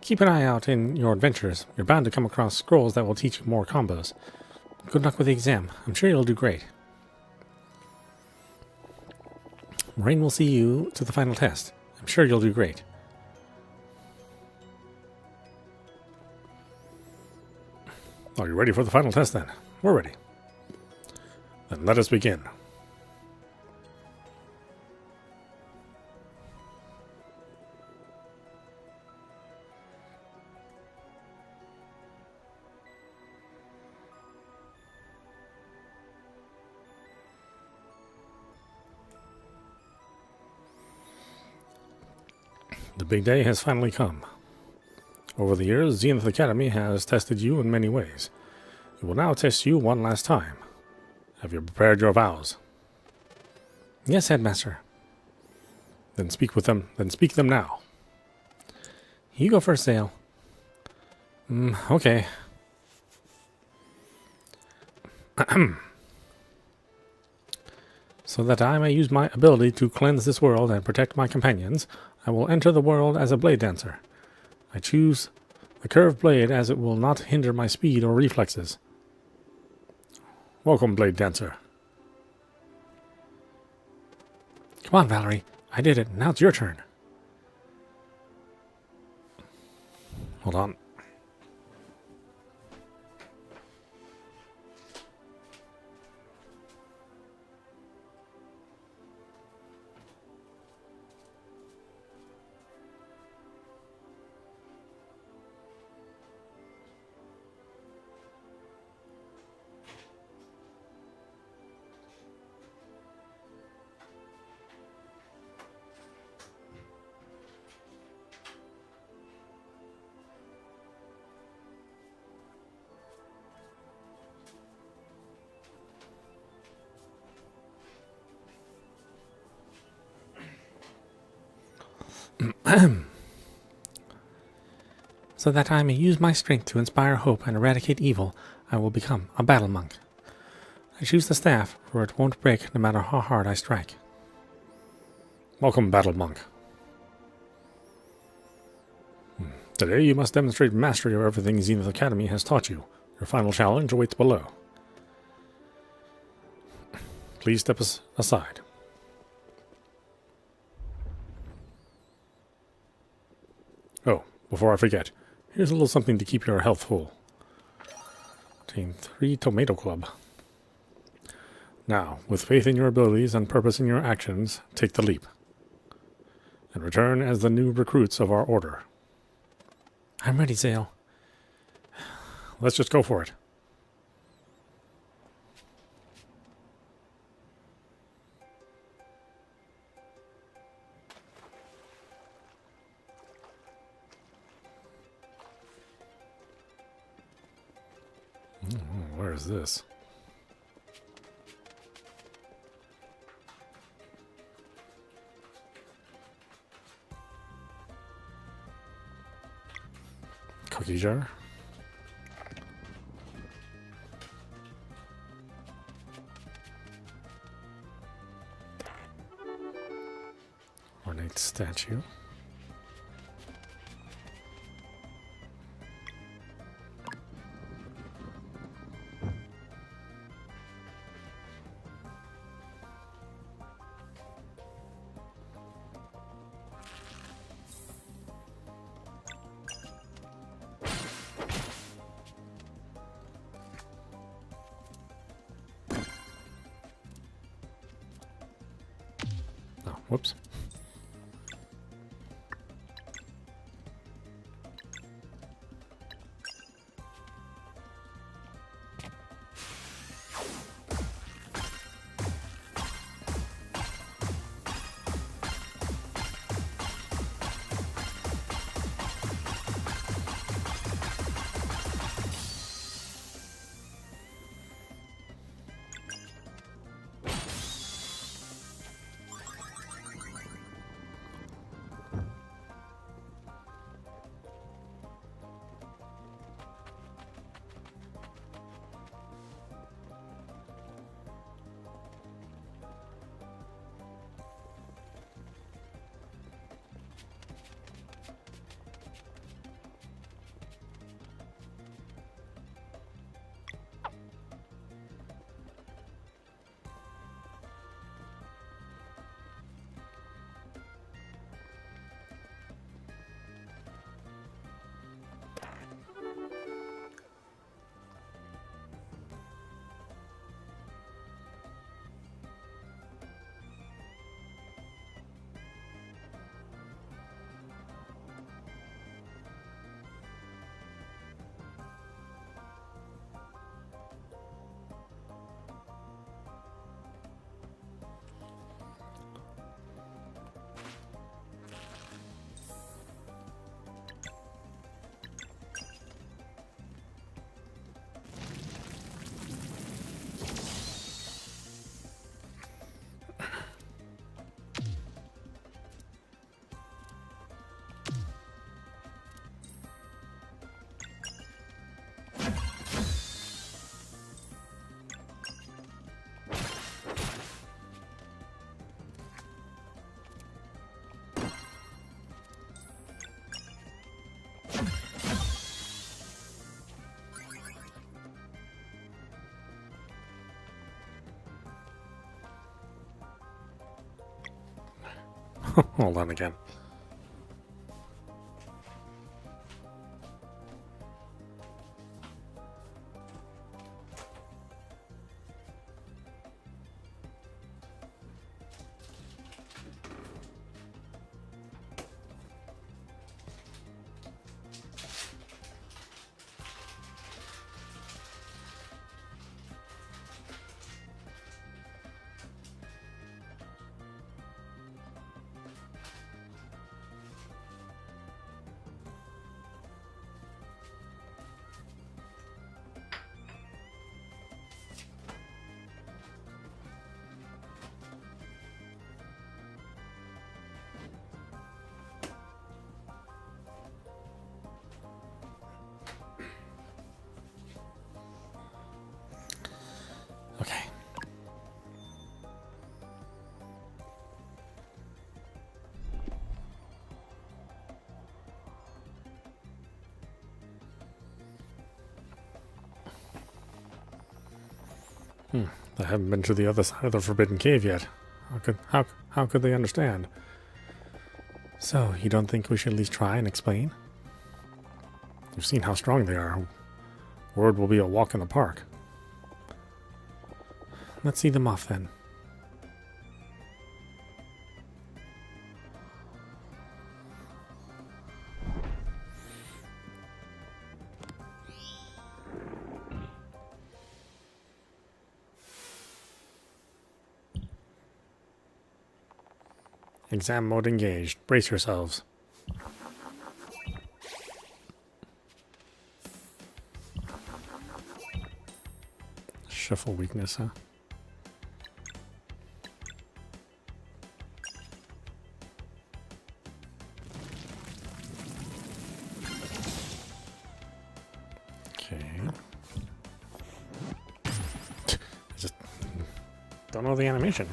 Keep an eye out in your adventures. You're bound to come across scrolls that will teach you more combos. Good luck with the exam. I'm sure you'll do great. Moraine will see you to the final test. I'm sure you'll do great. Are you ready for the final test then? We're ready. Then let us begin. The big day has finally come. Over the years, Zenith Academy has tested you in many ways. It will now test you one last time. Have you prepared your vows? Yes, Headmaster. Then speak with them. Then speak them now. You go first, Zale. Okay. So that I may use my ability to cleanse this world and protect my companions, I will enter the world as a blade dancer. I choose the curved blade as it will not hinder my speed or reflexes. Welcome, Blade Dancer. Come on, Valerie. I did it. Now it's your turn. Hold on. So that I may use my strength to inspire hope and eradicate evil, I will become a battle monk. I choose the staff, for it won't break no matter how hard I strike. Welcome, battle monk. Today you must demonstrate mastery of everything Zenith Academy has taught you. Your final challenge awaits below. Please step aside. Oh, before I forget, here's a little something to keep your health full. Obtain 3 Tomato Club. Now, with faith in your abilities and purpose in your actions, take the leap. And return as the new recruits of our order. I'm ready, Zale. Let's just go for it. Where is this? Cookie jar. Ornate statue. Whoops. Hold on again. Okay. I haven't been to the other side of the Forbidden Cave yet. How could they understand? So, you don't think we should at least try and explain? You've seen how strong they are. Word will be a walk in the park. Let's see them off then. Exam mode engaged. Brace yourselves. Shuffle weakness, huh? Okay. I just don't know the animation.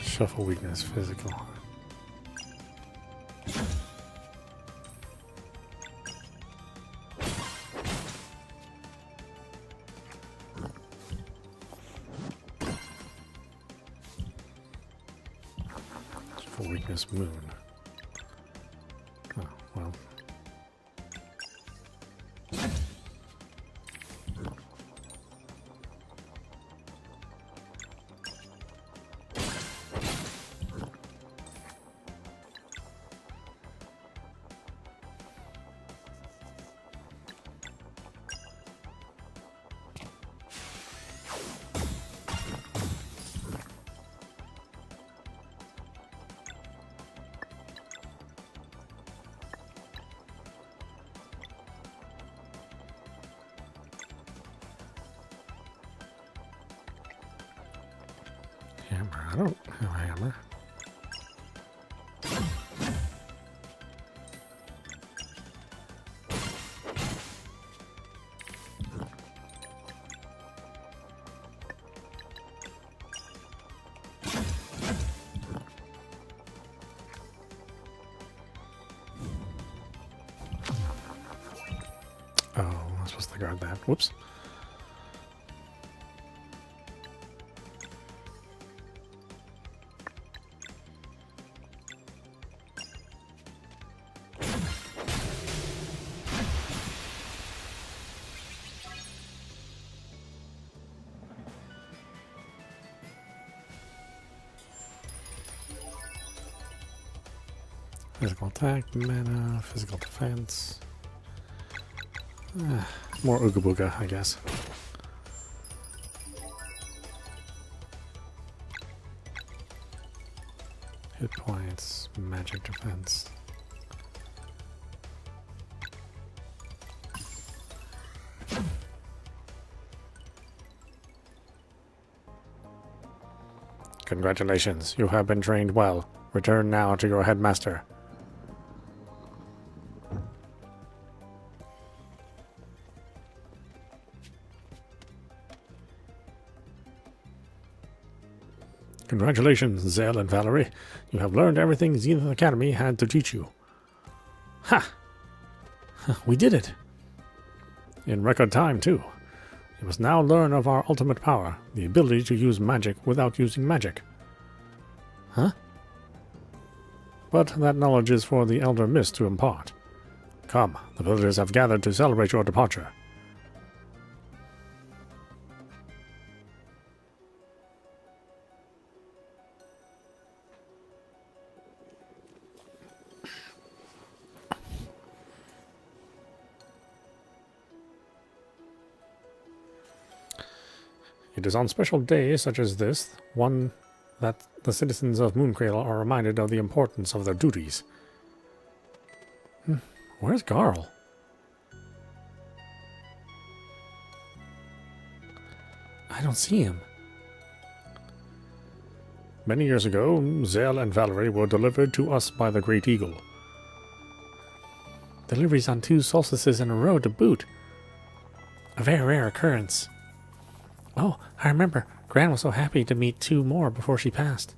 Shuffle weakness, physical. Shuffle weakness, moon. Oh, well. Hammer. I don't have a hammer. Oh, I'm supposed to guard that. Whoops. Physical attack, mana, physical defense. More Ooga Booga, I guess. Hit points, magic defense. Congratulations, you have been trained well. Return now to your headmaster. Congratulations, Zale and Valerie. You have learned everything Zenith Academy had to teach you. Ha! We did it! In record time, too. You must now learn of our ultimate power, the ability to use magic without using magic. Huh? But that knowledge is for the Elder Mist to impart. Come, the villagers have gathered to celebrate your departure. It is on special days such as this, one that the citizens of Mooncradle are reminded of the importance of their duties. Where's Garl? I don't see him. Many years ago, Zale and Valerie were delivered to us by the Great Eagle. Deliveries on 2 solstices in a row to boot. A very rare occurrence. Oh, I remember. Gran was so happy to meet 2 more before she passed.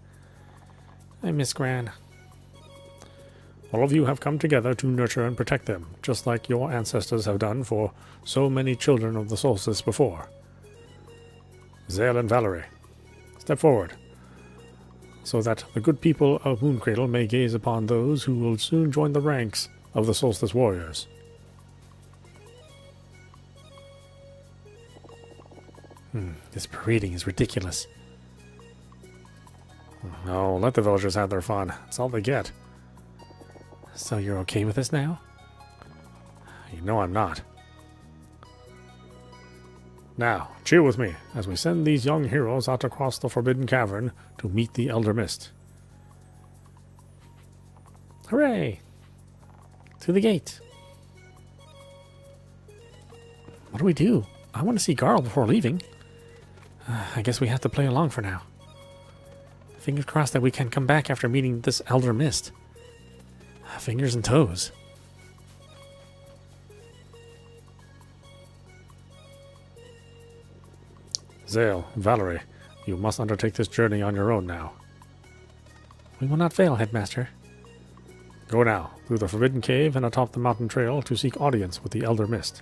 I miss Gran. All of you have come together to nurture and protect them, just like your ancestors have done for so many children of the solstice before. Zale and Valerie, step forward, so that the good people of Mooncradle may gaze upon those who will soon join the ranks of the solstice warriors. This parading is ridiculous. No, let the villagers have their fun. That's all they get. So you're okay with this now? You know I'm not. Now, cheer with me as we send these young heroes out across the Forbidden Cavern to meet the Elder Mist. Hooray! To the gate. What do we do? I want to see Garl before leaving. I guess we have to play along for now. Fingers crossed that we can come back after meeting this Elder Mist. Fingers and toes. Zale, Valerie, you must undertake this journey on your own now. We will not fail, Headmaster. Go now, through the Forbidden Cave and atop the mountain trail to seek audience with the Elder Mist.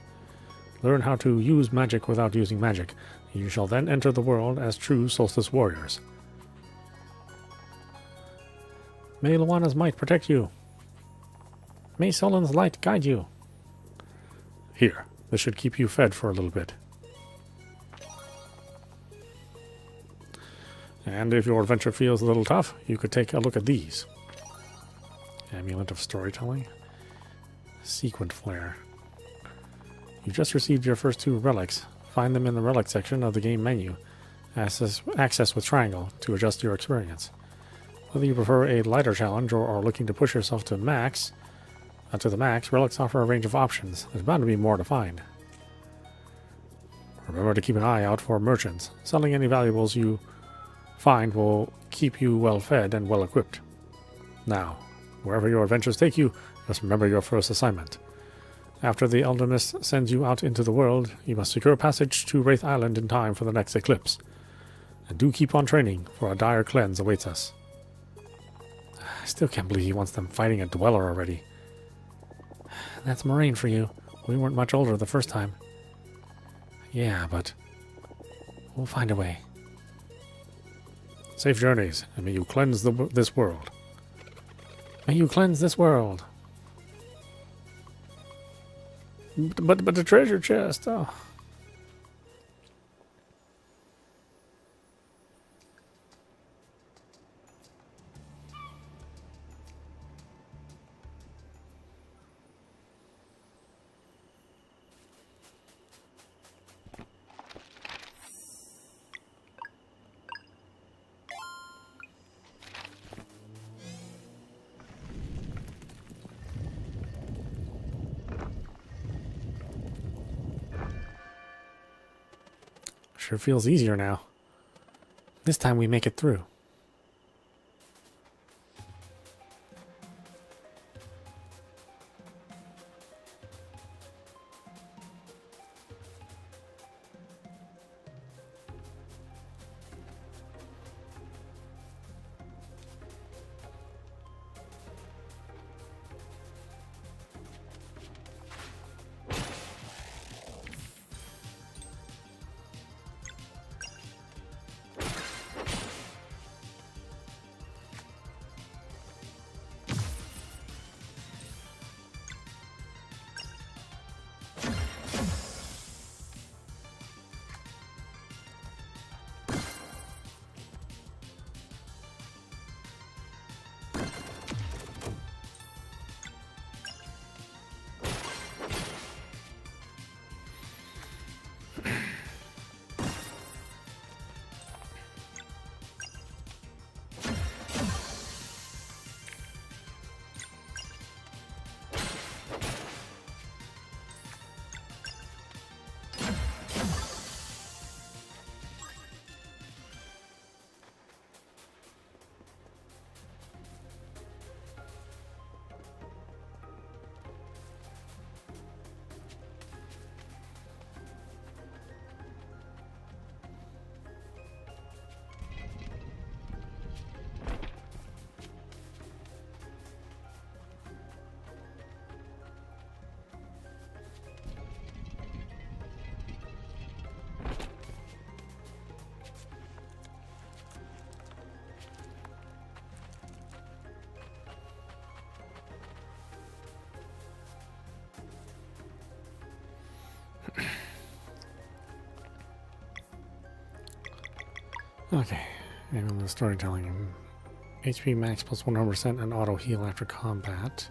Learn how to use magic without using magic. You shall then enter the world as true Solstice warriors. May Luana's might protect you. May Solon's light guide you. Here, this should keep you fed for a little bit. And if your adventure feels a little tough, you could take a look at these. Amulet of Storytelling. Sequent Flare. You just received your first 2 relics. Find them in the relic section of the game menu. Access with triangle to adjust your experience. Whether you prefer a lighter challenge or are looking to push yourself to the max, relics offer a range of options. There's bound to be more to find. Remember to keep an eye out for merchants. Selling any valuables you find will keep you well fed and well equipped. Now, wherever your adventures take you, just remember your first assignment. After the Elder Mist sends you out into the world, you must secure passage to Wraith Island in time for the next eclipse. And do keep on training, for a dire cleanse awaits us. I still can't believe he wants them fighting a dweller already. That's Moraine for you. We weren't much older the first time. Yeah, but we'll find a way. Safe journeys, and may you cleanse this world. May you cleanse this world. But the treasure chest, oh. Sure feels easier now. This time we make it through. Okay, and on the storytelling, HP max plus 100% and auto heal after combat.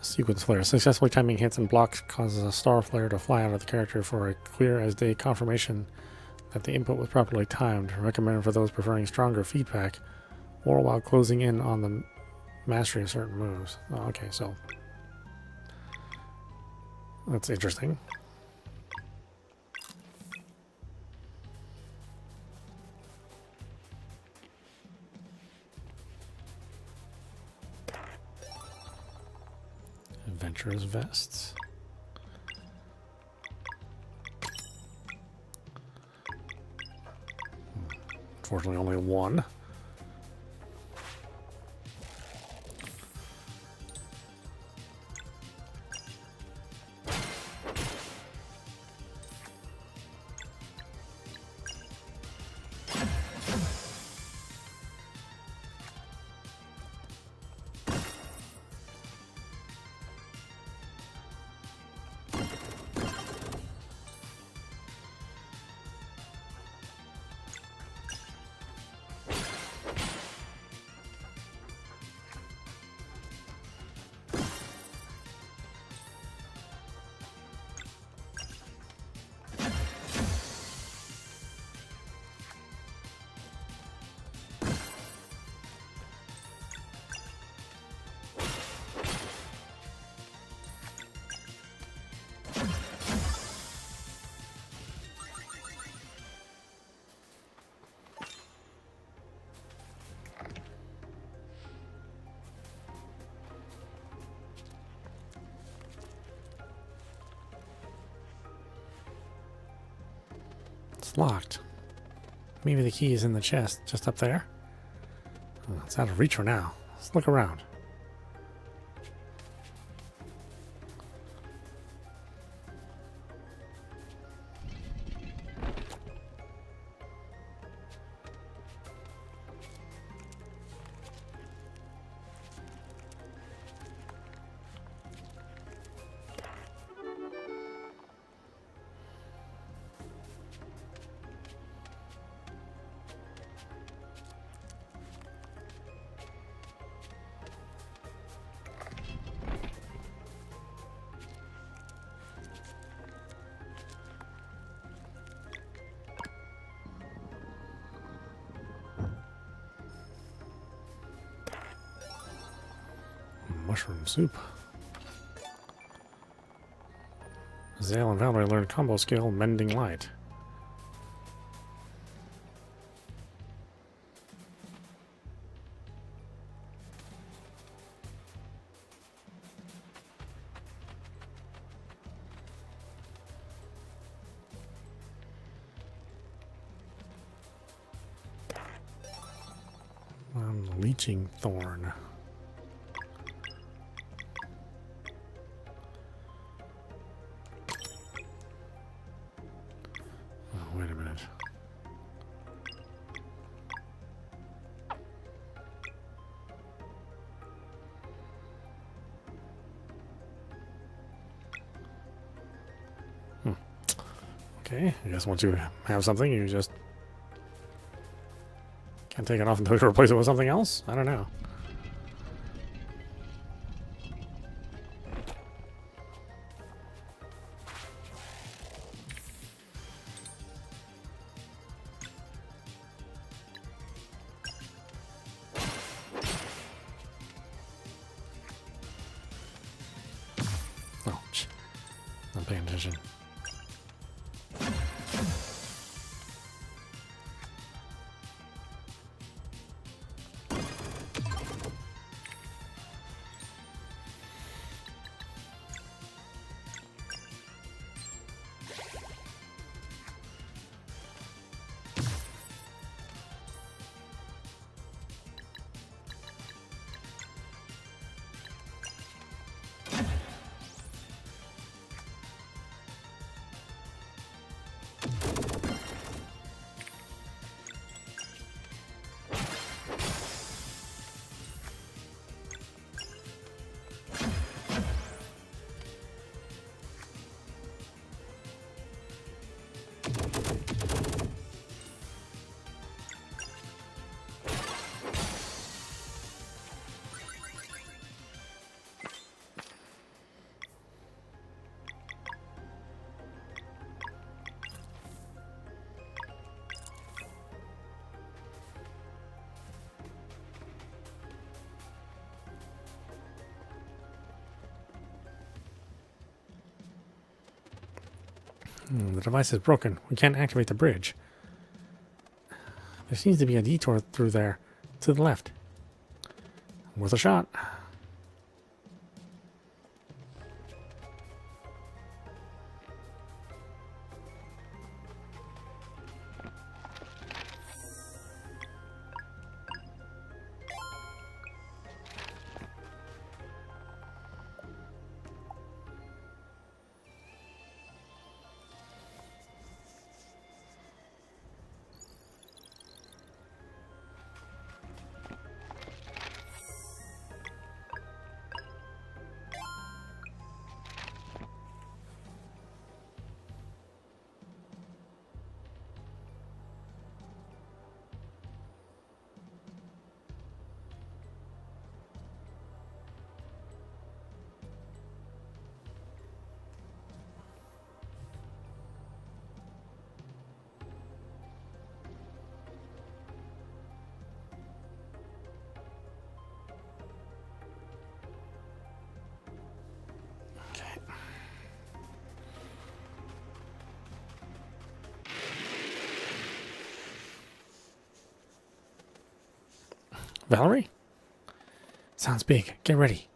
Sequence flare. Successfully timing hits and blocks causes a star flare to fly out of the character for a clear as day confirmation that the input was properly timed. Recommended for those preferring stronger feedback or while closing in on the mastery of certain moves. Oh, okay, so that's interesting. Adventurer's vests. Unfortunately, only one. It's locked. Maybe the key is in the chest, just up there. Oh, it's out of reach for now. Let's look around. Mushroom soup. Zale and Valerie learned combo skill Mending Light. Leeching Thorn. Oh, wait a minute. Okay, I guess once you have something, you just can't take it off until you replace it with something else? I don't know. Oh, not paying attention. The device is broken. We can't activate the bridge. There seems to be a detour through there. To the left. Worth a shot. Valerie? Sounds big. Get ready.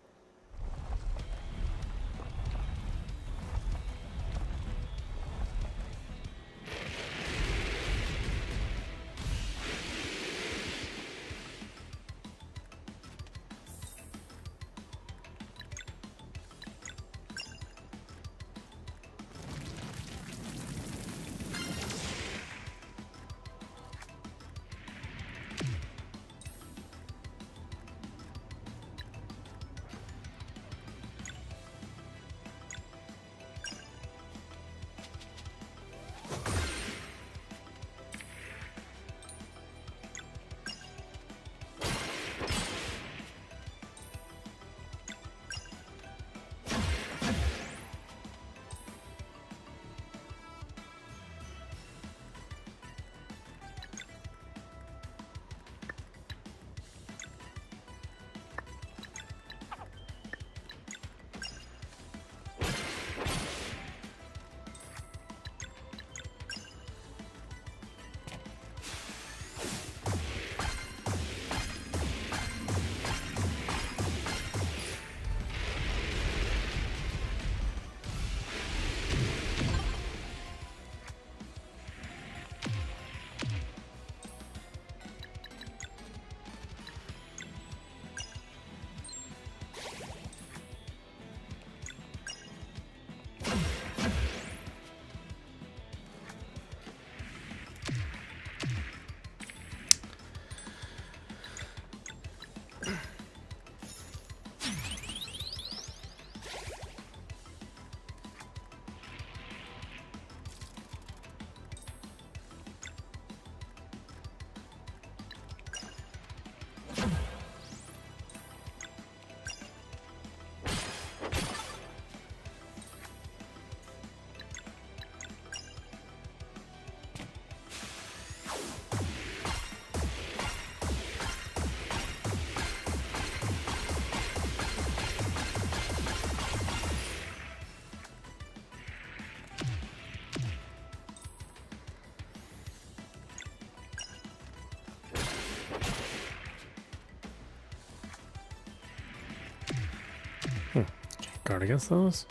Guard against those.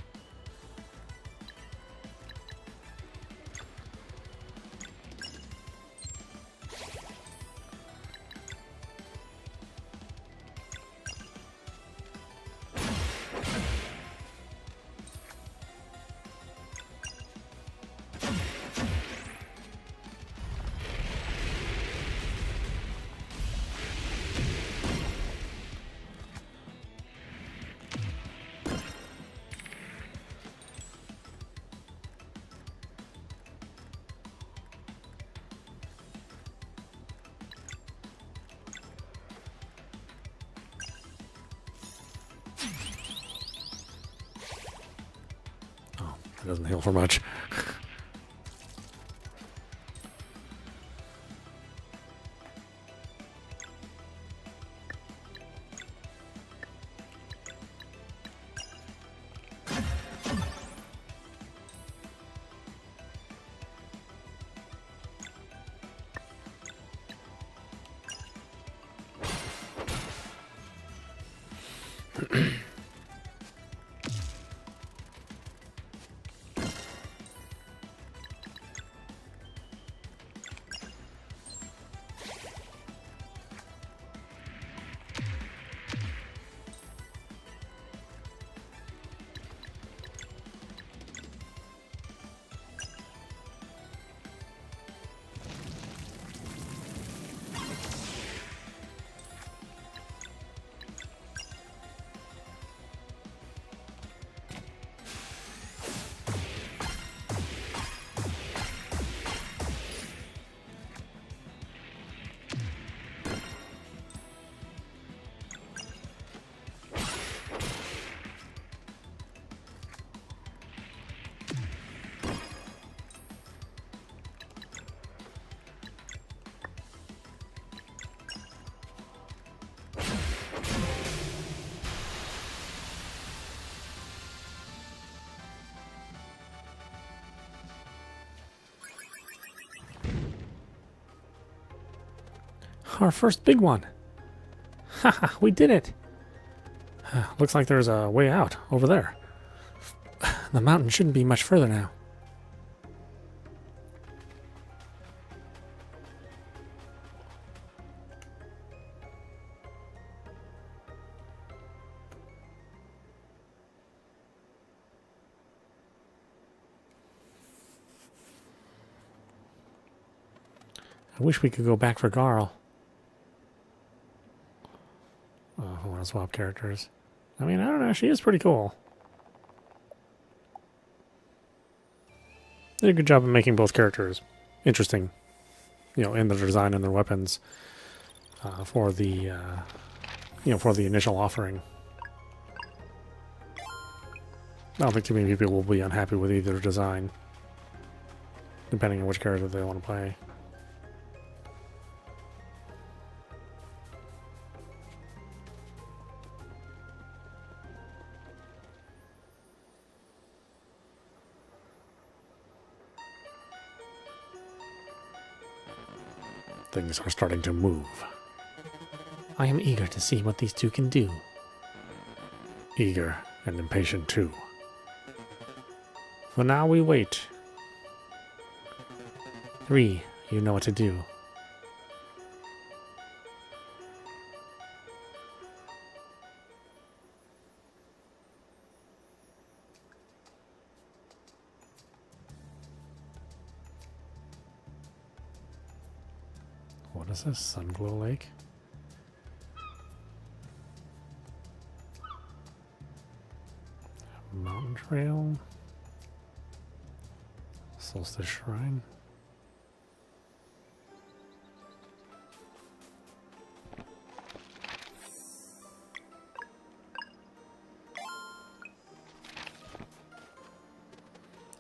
It doesn't heal for much. Our first big one. Haha, we did it. Looks like there's a way out over there. The mountain shouldn't be much further now. I wish we could go back for Garl. Oh, I want to swap characters. I mean, I don't know. She is pretty cool. They did a good job of making both characters interesting, you know, in their design and their weapons for the, you know, for the initial offering. I don't think too many people will be unhappy with either design, depending on which character they want to play. Things are starting to move. I am eager to see what these two can do. Eager and impatient too. For now we wait. 3, you know what to do. What is this? Sunglow Lake? Mountain Trail? Solstice Shrine?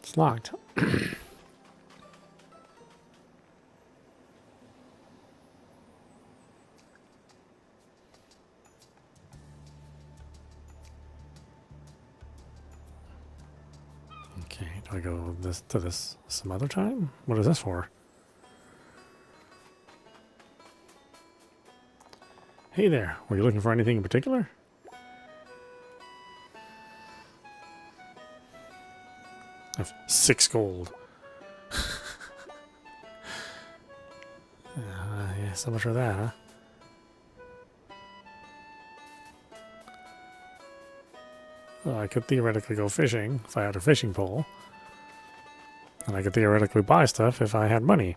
It's locked. Okay, do I go to this some other time? What is this for? Hey there, were you looking for anything in particular? I have 6 gold. Yeah, so much for that, huh? Well, I could theoretically go fishing if I had a fishing pole. And I could theoretically buy stuff if I had money.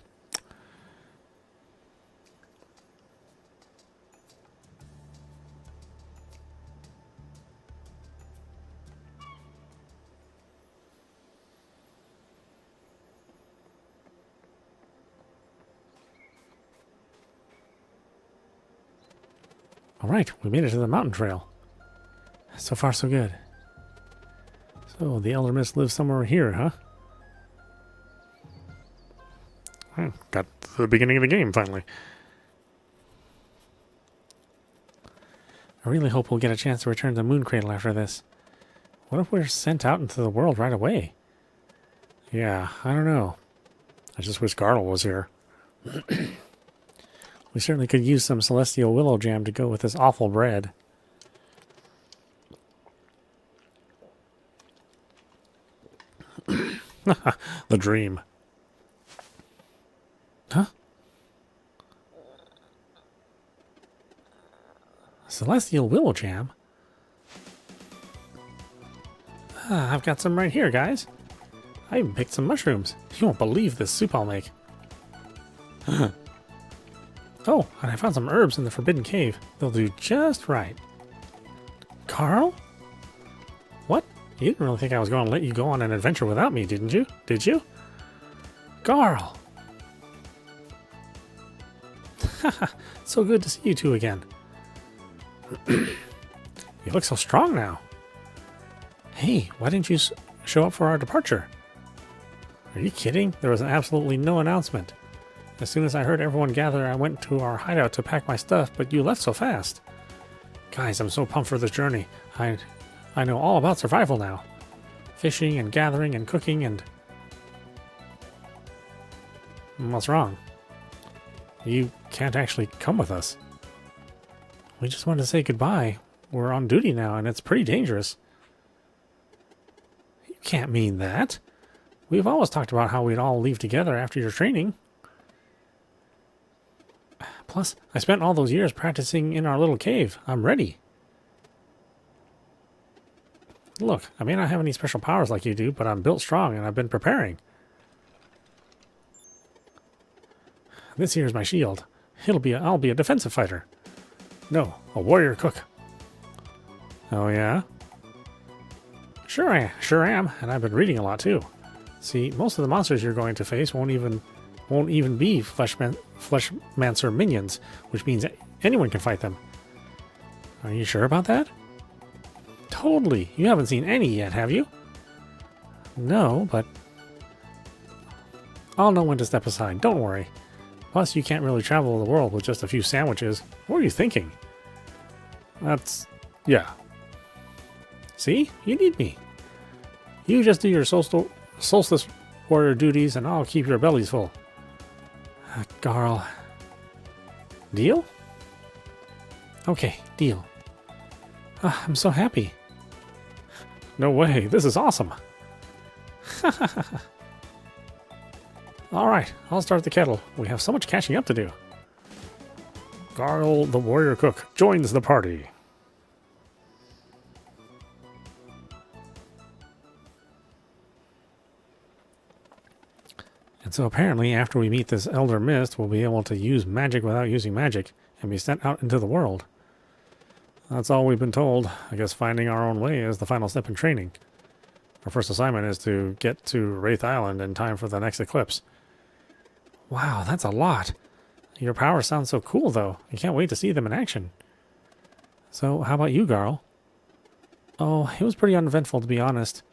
Alright, we made it to the mountain trail. So far, so good. So, the Elder Mist lives somewhere here, huh? Got to the beginning of the game, finally. I really hope we'll get a chance to return to Moon Cradle after this. What if we're sent out into the world right away? Yeah, I don't know. I just wish Garl was here. We certainly could use some Celestial Willow Jam to go with this awful bread. The dream. Huh? Celestial Willow Jam? I've got some right here, guys. I even picked some mushrooms. You won't believe this soup I'll make. Oh, and I found some herbs in the Forbidden Cave. They'll do just right. Carl? What? You didn't really think I was going to let you go on an adventure without me, didn't you? Did you? Garl! Haha, so good to see you two again. You look so strong now. Hey, why didn't you show up for our departure? Are you kidding? There was absolutely no announcement. As soon as I heard everyone gather, I went to our hideout to pack my stuff, but you left so fast. Guys, I'm so pumped for this journey. I know all about survival now. Fishing and gathering and cooking and... What's wrong? You can't actually come with us. We just wanted to say goodbye. We're on duty now, and it's pretty dangerous. You can't mean that. We've always talked about how we'd all leave together after your training. Plus, I spent all those years practicing in our little cave. I'm ready. Look, I may not have any special powers like you do, but I'm built strong and I've been preparing. This here's my shield. I'll be a defensive fighter. No, a warrior cook. Oh yeah? Sure I am, and I've been reading a lot too. See, most of the monsters you're going to face won't even be Fleshmancer minions, which means anyone can fight them. Are you sure about that? Totally. You haven't seen any yet, have you? No, but I'll know when to step aside. Don't worry. Plus, you can't really travel the world with just a few sandwiches. What are you thinking? Yeah. See? You need me. You just do your solstice warrior duties and I'll keep your bellies full. Garl. Deal? Okay, deal. I'm so happy. No way, this is awesome. Alright, I'll start the kettle. We have so much catching up to do. Garl the warrior cook joins the party. And so apparently after we meet this Elder Mist, we'll be able to use magic without using magic and be sent out into the world. That's all we've been told. I guess finding our own way is the final step in training. Our first assignment is to get to Wraith Island in time for the next eclipse. Wow, that's a lot. Your powers sound so cool, though. I can't wait to see them in action. So, how about you, Garl? Oh, it was pretty uneventful, to be honest.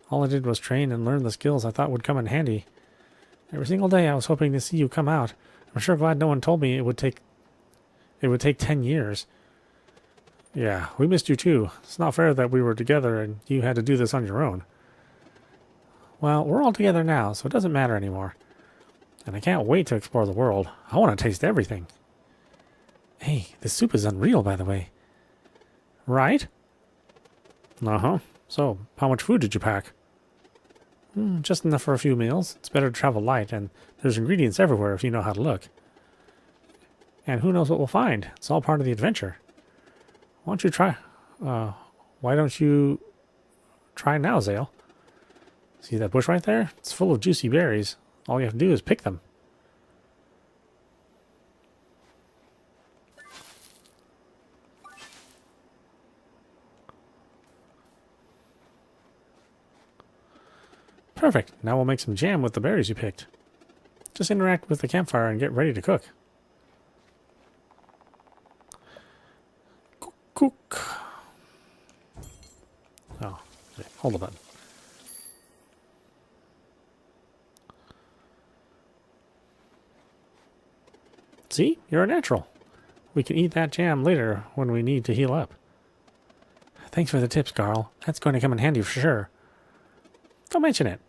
All I did was train and learn the skills I thought would come in handy. Every single day I was hoping to see you come out. I'm sure glad no one told me it would take 10 years. Yeah, we missed you too. It's not fair that we were together and you had to do this on your own. Well, we're all together now, so it doesn't matter anymore. And I can't wait to explore the world. I want to taste everything. Hey, this soup is unreal, by the way. Right? Uh-huh. So, how much food did you pack? Just enough for a few meals. It's better to travel light, and there's ingredients everywhere if you know how to look. And who knows what we'll find. It's all part of the adventure. Why don't you try now, Zale? See that bush right there? It's full of juicy berries. All you have to do is pick them. Perfect. Now we'll make some jam with the berries you picked. Just interact with the campfire and get ready to cook. Cook. Oh, okay. Hold the button. See? You're a natural. We can eat that jam later when we need to heal up. Thanks for the tips, Garl. That's going to come in handy for sure. Don't mention it.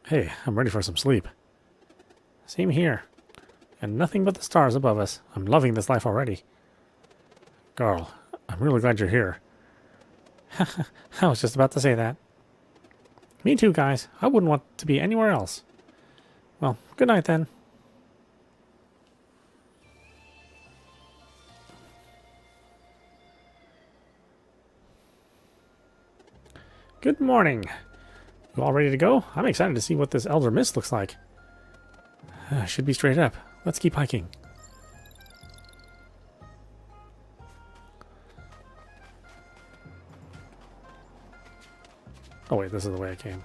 Hey, I'm ready for some sleep. Same here. And nothing but the stars above us. I'm loving this life already. Garl, I'm really glad you're here. I was just about to say that. Me too, guys. I wouldn't want to be anywhere else. Well, good night then. Good morning. You all ready to go? I'm excited to see what this Elder Mist looks like. Should be straight up. Let's keep hiking. Oh wait, this is the way I came.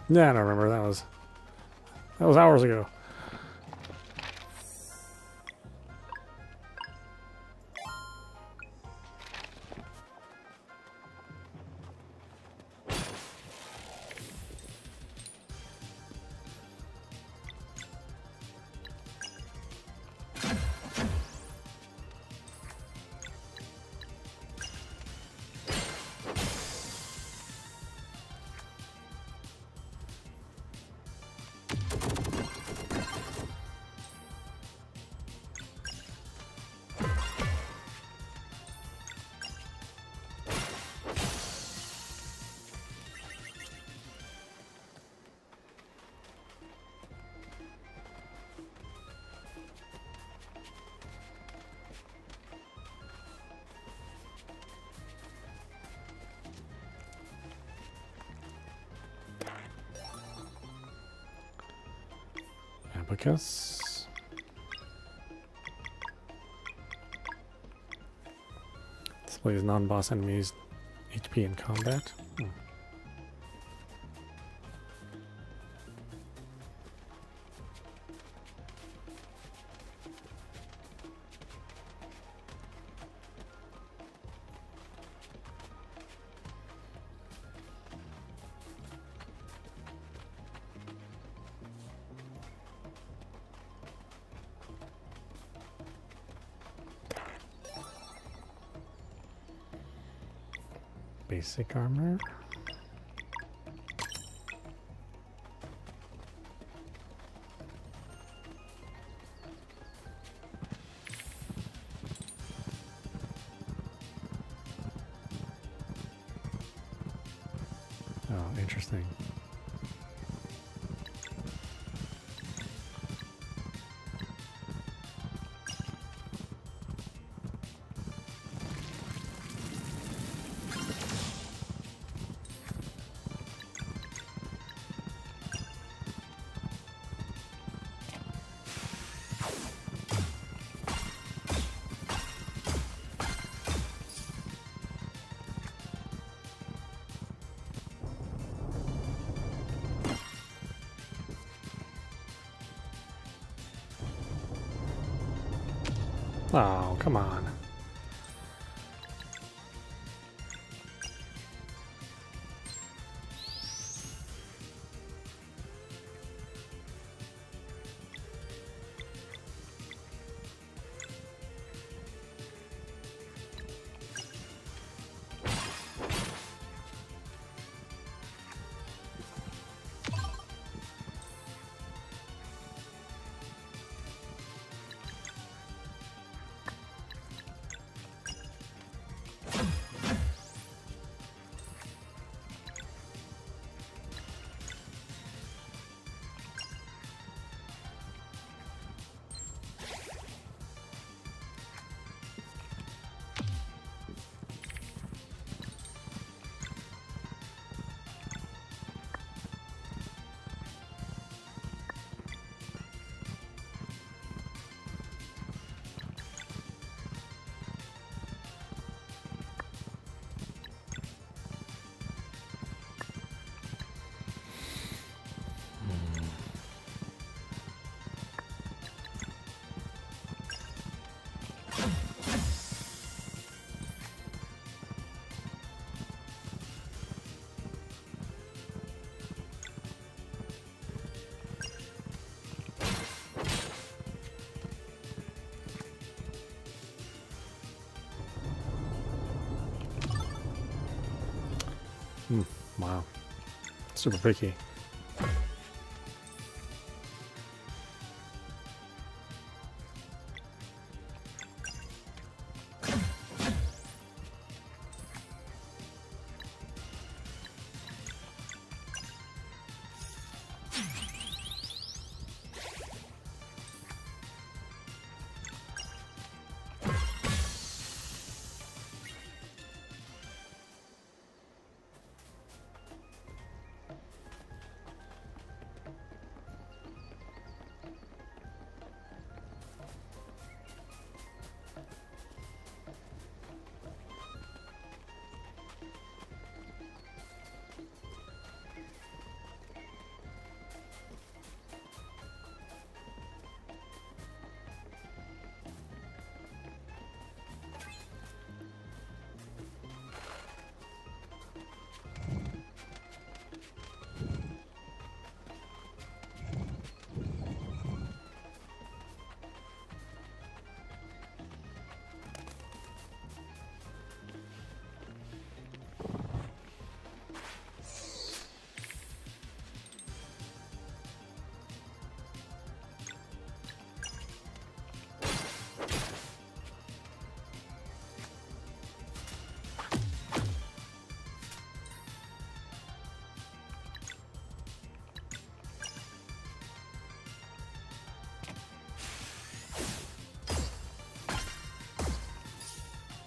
Nah, I don't remember. That was hours ago. Abacus. Displays non-boss enemies HP in combat. Basic armor. Oh, interesting. Oh, come on. Wow. Super picky.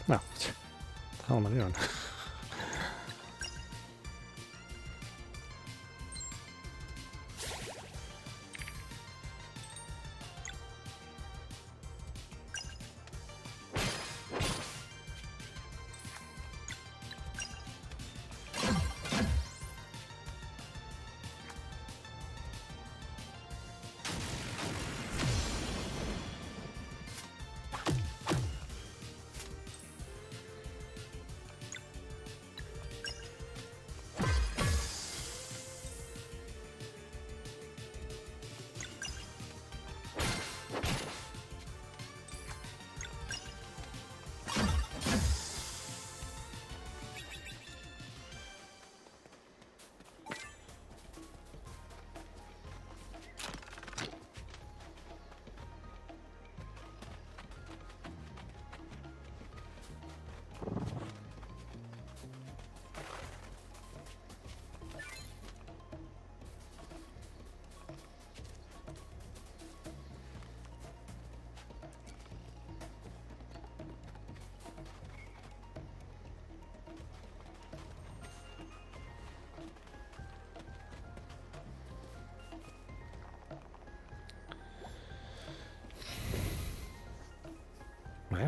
No. What the hell am I doing?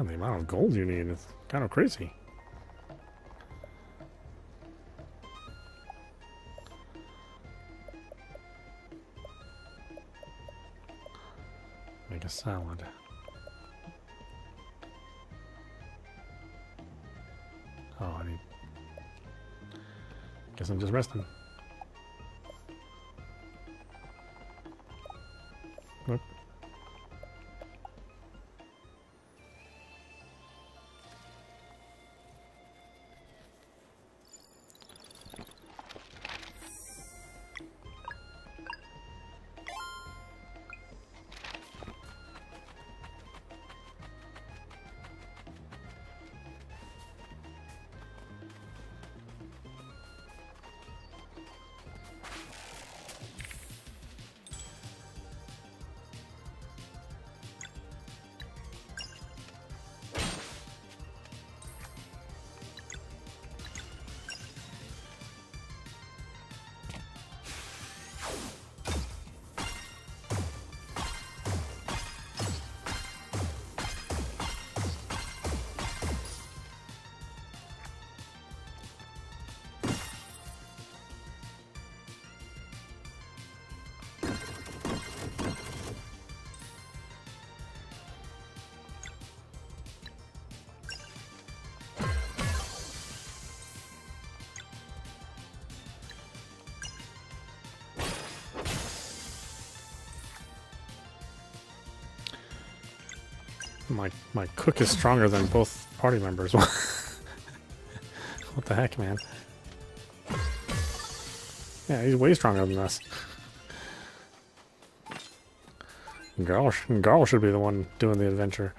Man, the amount of gold you need is kind of crazy. Make a salad. Oh, I need... Guess I'm just resting. Nope. My cook is stronger than both party members. What the heck, man? Yeah, he's way stronger than us. Garl should be the one doing the adventure.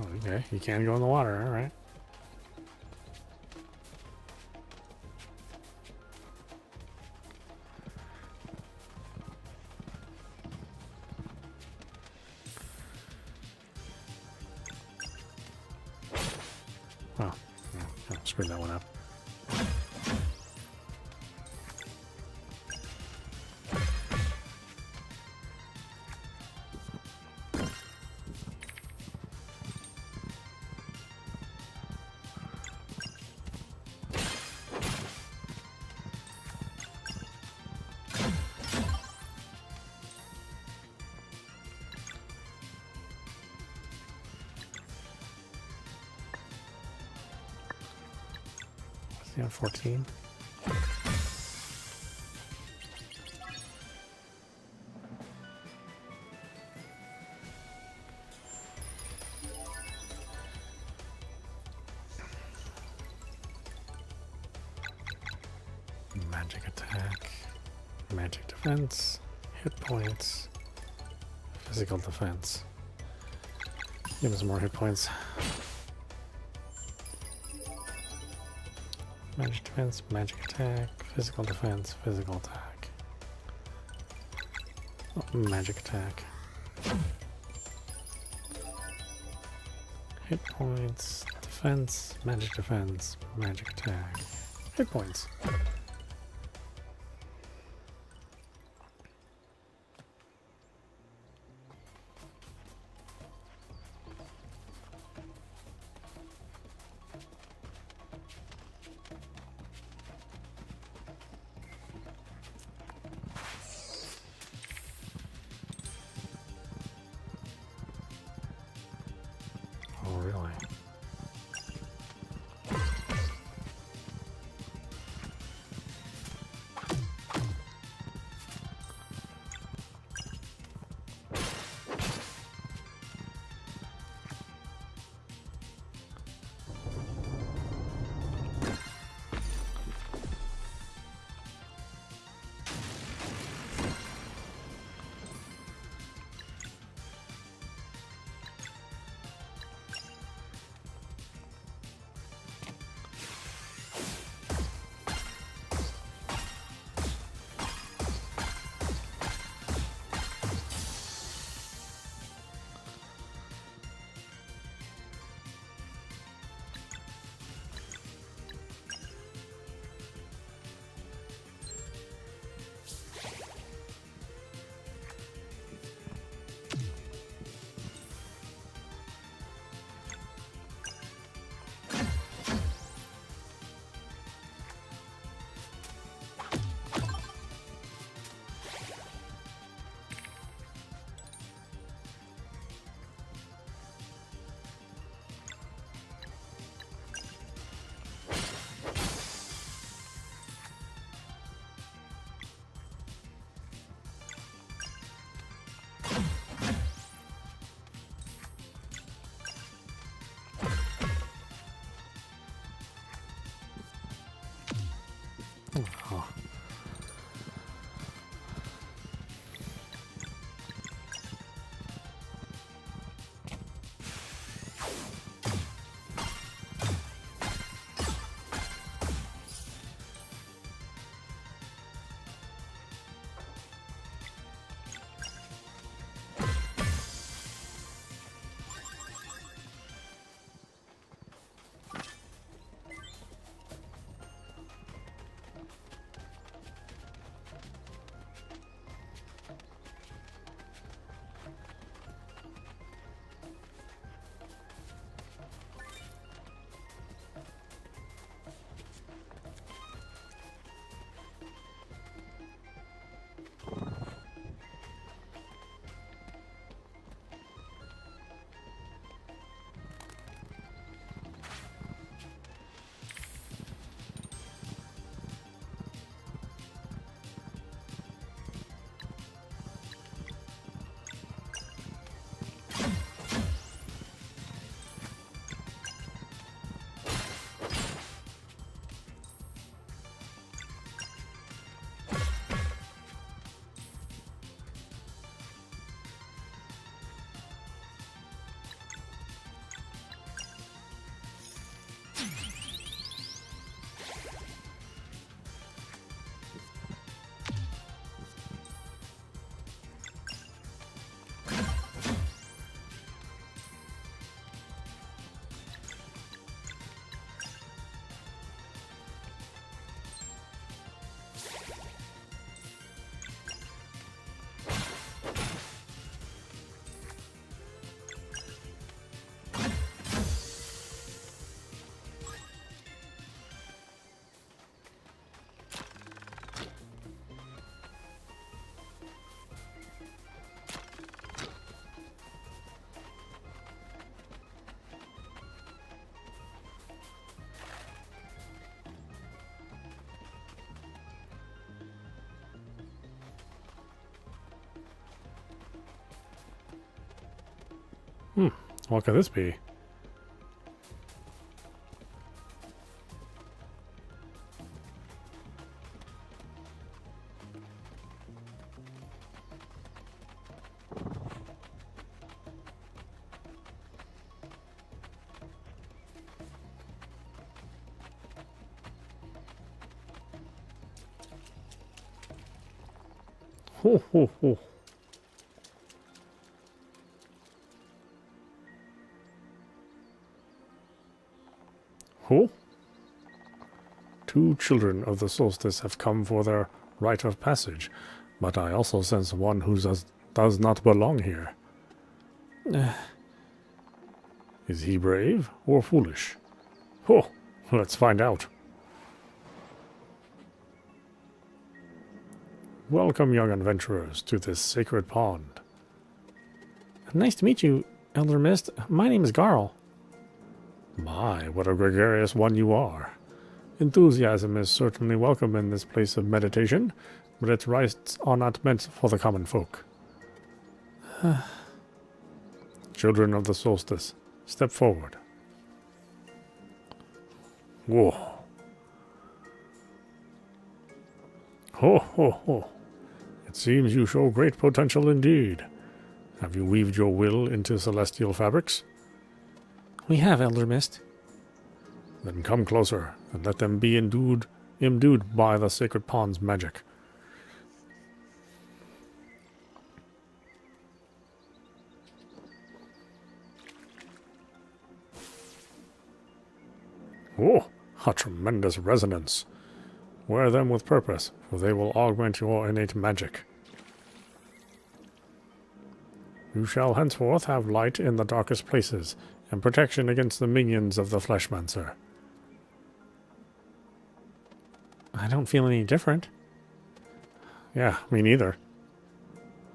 Oh, okay, you can go in the water, alright. Oh, yeah, screwed that one up. Yeah, 14. Magic attack, magic defense, hit points, physical defense. Give us more hit points. Magic defense, magic attack, physical defense, physical attack. Oh, magic attack. Hit points, defense, magic attack. Hit points. Oh, really? What could this be? Ho, ho, ho. Ho? Two children of the solstice have come for their rite of passage, but I also sense one who does not belong here. Is he brave or foolish? Ho! Let's find out. Welcome, young adventurers, to this sacred pond. Nice to meet you, Elder Mist. My name is Garl. My, what a gregarious one you are. Enthusiasm is certainly welcome in this place of meditation, but its rites are not meant for the common folk. Children of the solstice, step forward. Whoa. Ho, ho, ho. It seems you show great potential indeed. Have you weaved your will into celestial fabrics? We have, Elder Mist. Then come closer, and let them be imbued by the sacred pond's magic. Oh, a tremendous resonance. Wear them with purpose, for they will augment your innate magic. You shall henceforth have light in the darkest places, and protection against the minions of the Fleshmancer. I don't feel any different. Yeah, me neither.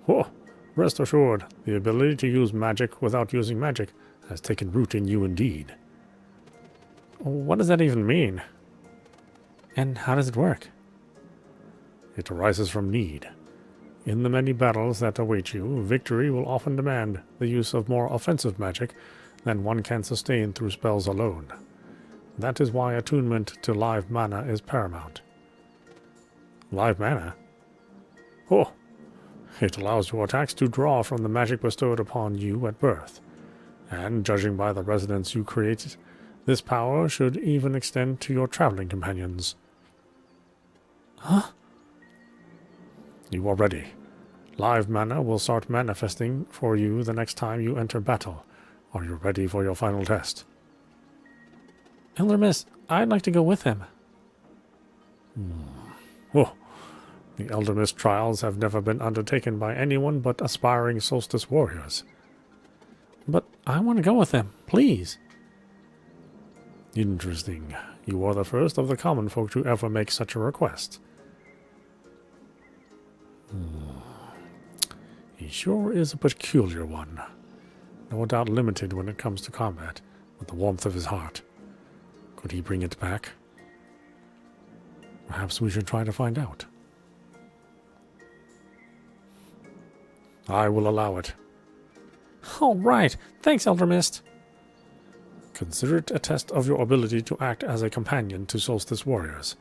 Oh, rest assured, the ability to use magic without using magic has taken root in you indeed. What does that even mean? And how does it work? It arises from need. In the many battles that await you, victory will often demand the use of more offensive magic than one can sustain through spells alone. That is why attunement to live mana is paramount. Live mana? Oh, it allows your attacks to draw from the magic bestowed upon you at birth. And judging by the resonance you create, this power should even extend to your traveling companions. Huh? You are ready. Live mana will start manifesting for you the next time you enter battle. Are you ready for your final test? Elder Mist, I'd like to go with him. Oh, the Elder Mist trials have never been undertaken by anyone but aspiring solstice warriors. But I want to go with him, please. Interesting. You are the first of the common folk to ever make such a request. He sure is a peculiar one. No doubt limited when it comes to combat, with the warmth of his heart. Could he bring it back? Perhaps we should try to find out. I will allow it. All right. Thanks, Elder Mist. Consider it a test of your ability to act as a companion to solstice warriors.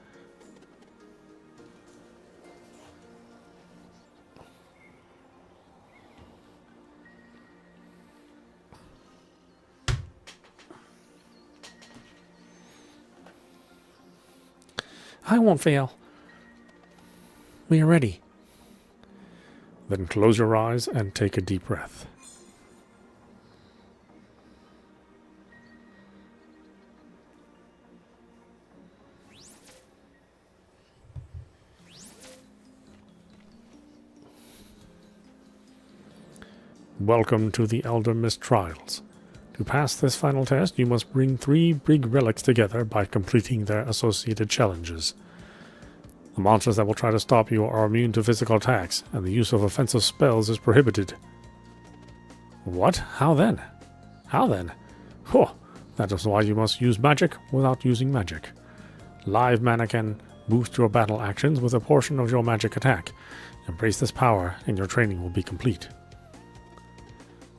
I won't fail. We are ready. Then close your eyes and take a deep breath. Welcome to the Elder Mist Trials. To pass this final test, you must bring 3 big relics together by completing their associated challenges. The monsters that will try to stop you are immune to physical attacks, and the use of offensive spells is prohibited. What? How then? How then? Oh, that is why you must use magic without using magic. Live mana can boost your battle actions with a portion of your magic attack. Embrace this power, and your training will be complete.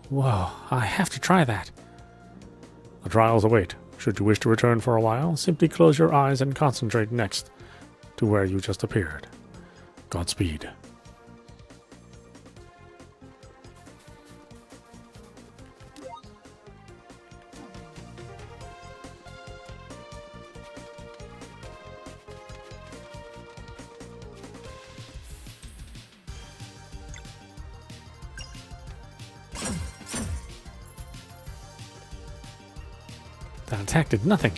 Whoa, I have to try that. The trials await. Should you wish to return for a while, simply close your eyes and concentrate next to where you just appeared. Godspeed. That attack did nothing.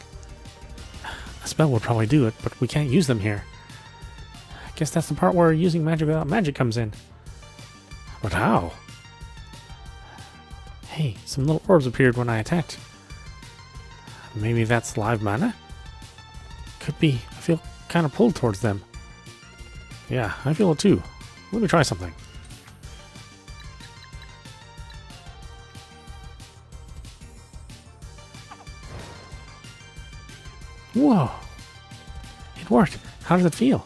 A spell would probably do it, but we can't use them here. I guess that's the part where using magic without magic comes in. But how? Hey, some little orbs appeared when I attacked. Maybe that's live mana? Could be. I feel kind of pulled towards them. Yeah, I feel it too. Let me try something. Whoa! It worked. How does it feel?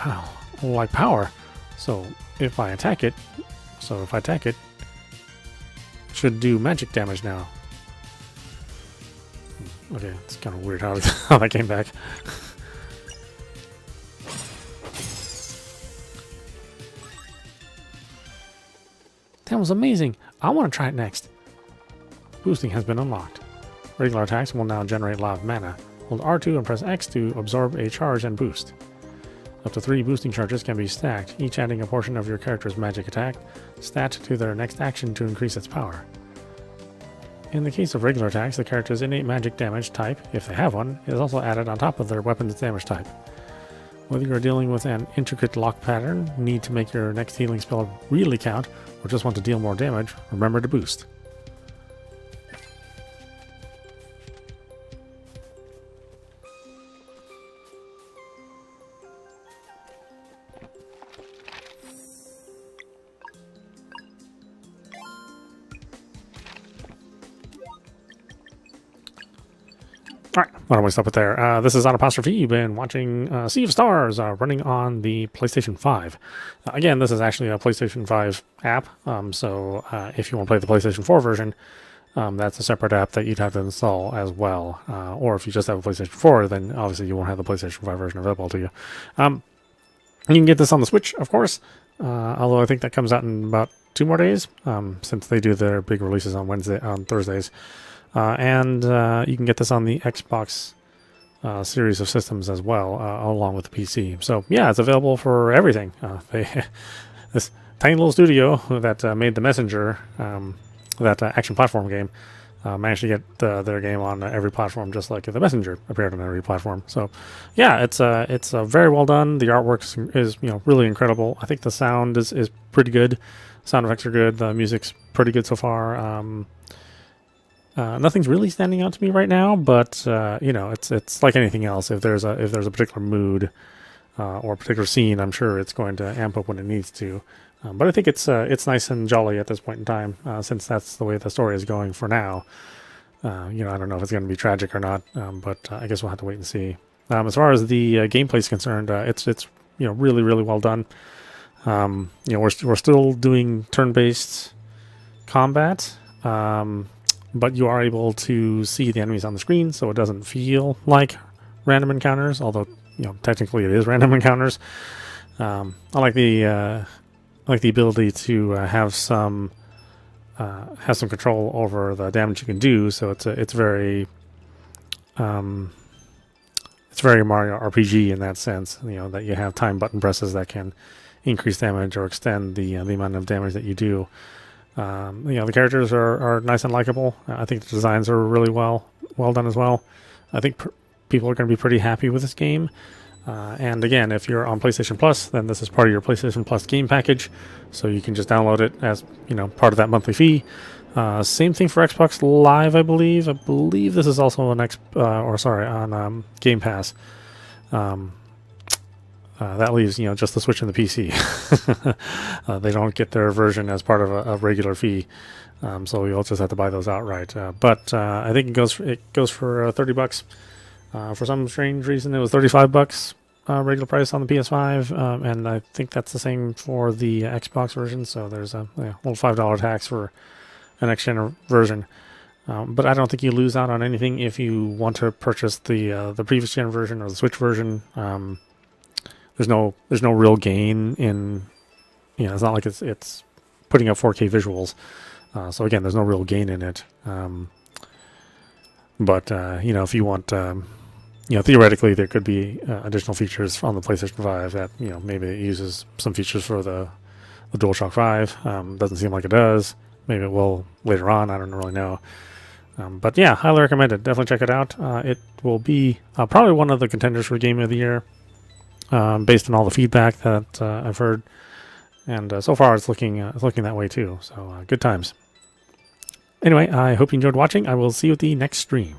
Oh, like power. So if I attack it, it should do magic damage now. Okay, it's kind of weird how that came back. That was amazing. I want to try it next. Boosting has been unlocked. Regular attacks will now generate live mana. Hold R2 and press X to absorb a charge and boost. Up to 3 boosting charges can be stacked, each adding a portion of your character's magic attack stat to their next action to increase its power. In the case of regular attacks, the character's innate magic damage type, if they have one, is also added on top of their weapon's damage type. Whether you're dealing with an intricate lock pattern, need to make your next healing spell really count, or just want to deal more damage, remember to boost. All right, why don't we stop it there? This is audap. You've been watching Sea of Stars running on the PlayStation 5. Again, this is actually a PlayStation 5 app, so if you want to play the PlayStation 4 version, that's a separate app that you'd have to install as well. Or if you just have a PlayStation 4, then obviously you won't have the PlayStation 5 version available to you. You can get this on the Switch, of course, although I think that comes out in about 2 more days, since they do their big releases on Thursdays. And you can get this on the Xbox series of systems as well, along with the PC. So yeah, it's available for everything. This tiny little studio that made the Messenger, that action platform game, managed to get their game on every platform, just like the Messenger appeared on every platform. So yeah, it's very well done. The artwork is really incredible. I think the sound is pretty good. Sound effects are good. The music's pretty good so far. Nothing's really standing out to me right now, but it's like anything else. If there's a particular mood or a particular scene, I'm sure it's going to amp up when it needs to. But I think it's nice and jolly at this point in time, since that's the way the story is going for now. I don't know if it's going to be tragic or not, but I guess we'll have to wait and see. As far as the gameplay is concerned, it's really really well done. We're still doing turn-based combat. But you are able to see the enemies on the screen, so it doesn't feel like random encounters, although technically it is random encounters. I like the ability to have some control over the damage you can do. So it's very Mario RPG in that sense. That you have time button presses that can increase damage or extend the amount of damage that you do. The characters are nice and likable. I think the designs are really well done as well. I think people are going to be pretty happy with this game. And again, if you're on PlayStation Plus, then this is part of your PlayStation Plus game package, so you can just download it as part of that monthly fee. Same thing for Xbox Live, I believe. I believe this is also on Game Pass. That leaves just the Switch and the PC. They don't get their version as part of a regular fee, so you'll just have to buy those outright. But I think it goes for $30. For some strange reason, it was $35 regular price on the PS5, and I think that's the same for the Xbox version. So there's a little $5 tax for a next gen version. But I don't think you lose out on anything if you want to purchase the previous gen version or the Switch version. There's no real gain in, it's not like it's putting up 4K visuals. So again, there's no real gain in it. But if you want, theoretically there could be additional features on the PlayStation 5 that maybe it uses some features for the DualShock 5. Doesn't seem like it does. Maybe it will later on. I don't really know. But yeah, highly recommend it. Definitely check it out. It will be probably one of the contenders for Game of the Year, based on all the feedback that I've heard. And so far, it's looking that way too. So good times. Anyway, I hope you enjoyed watching. I will see you at the next stream.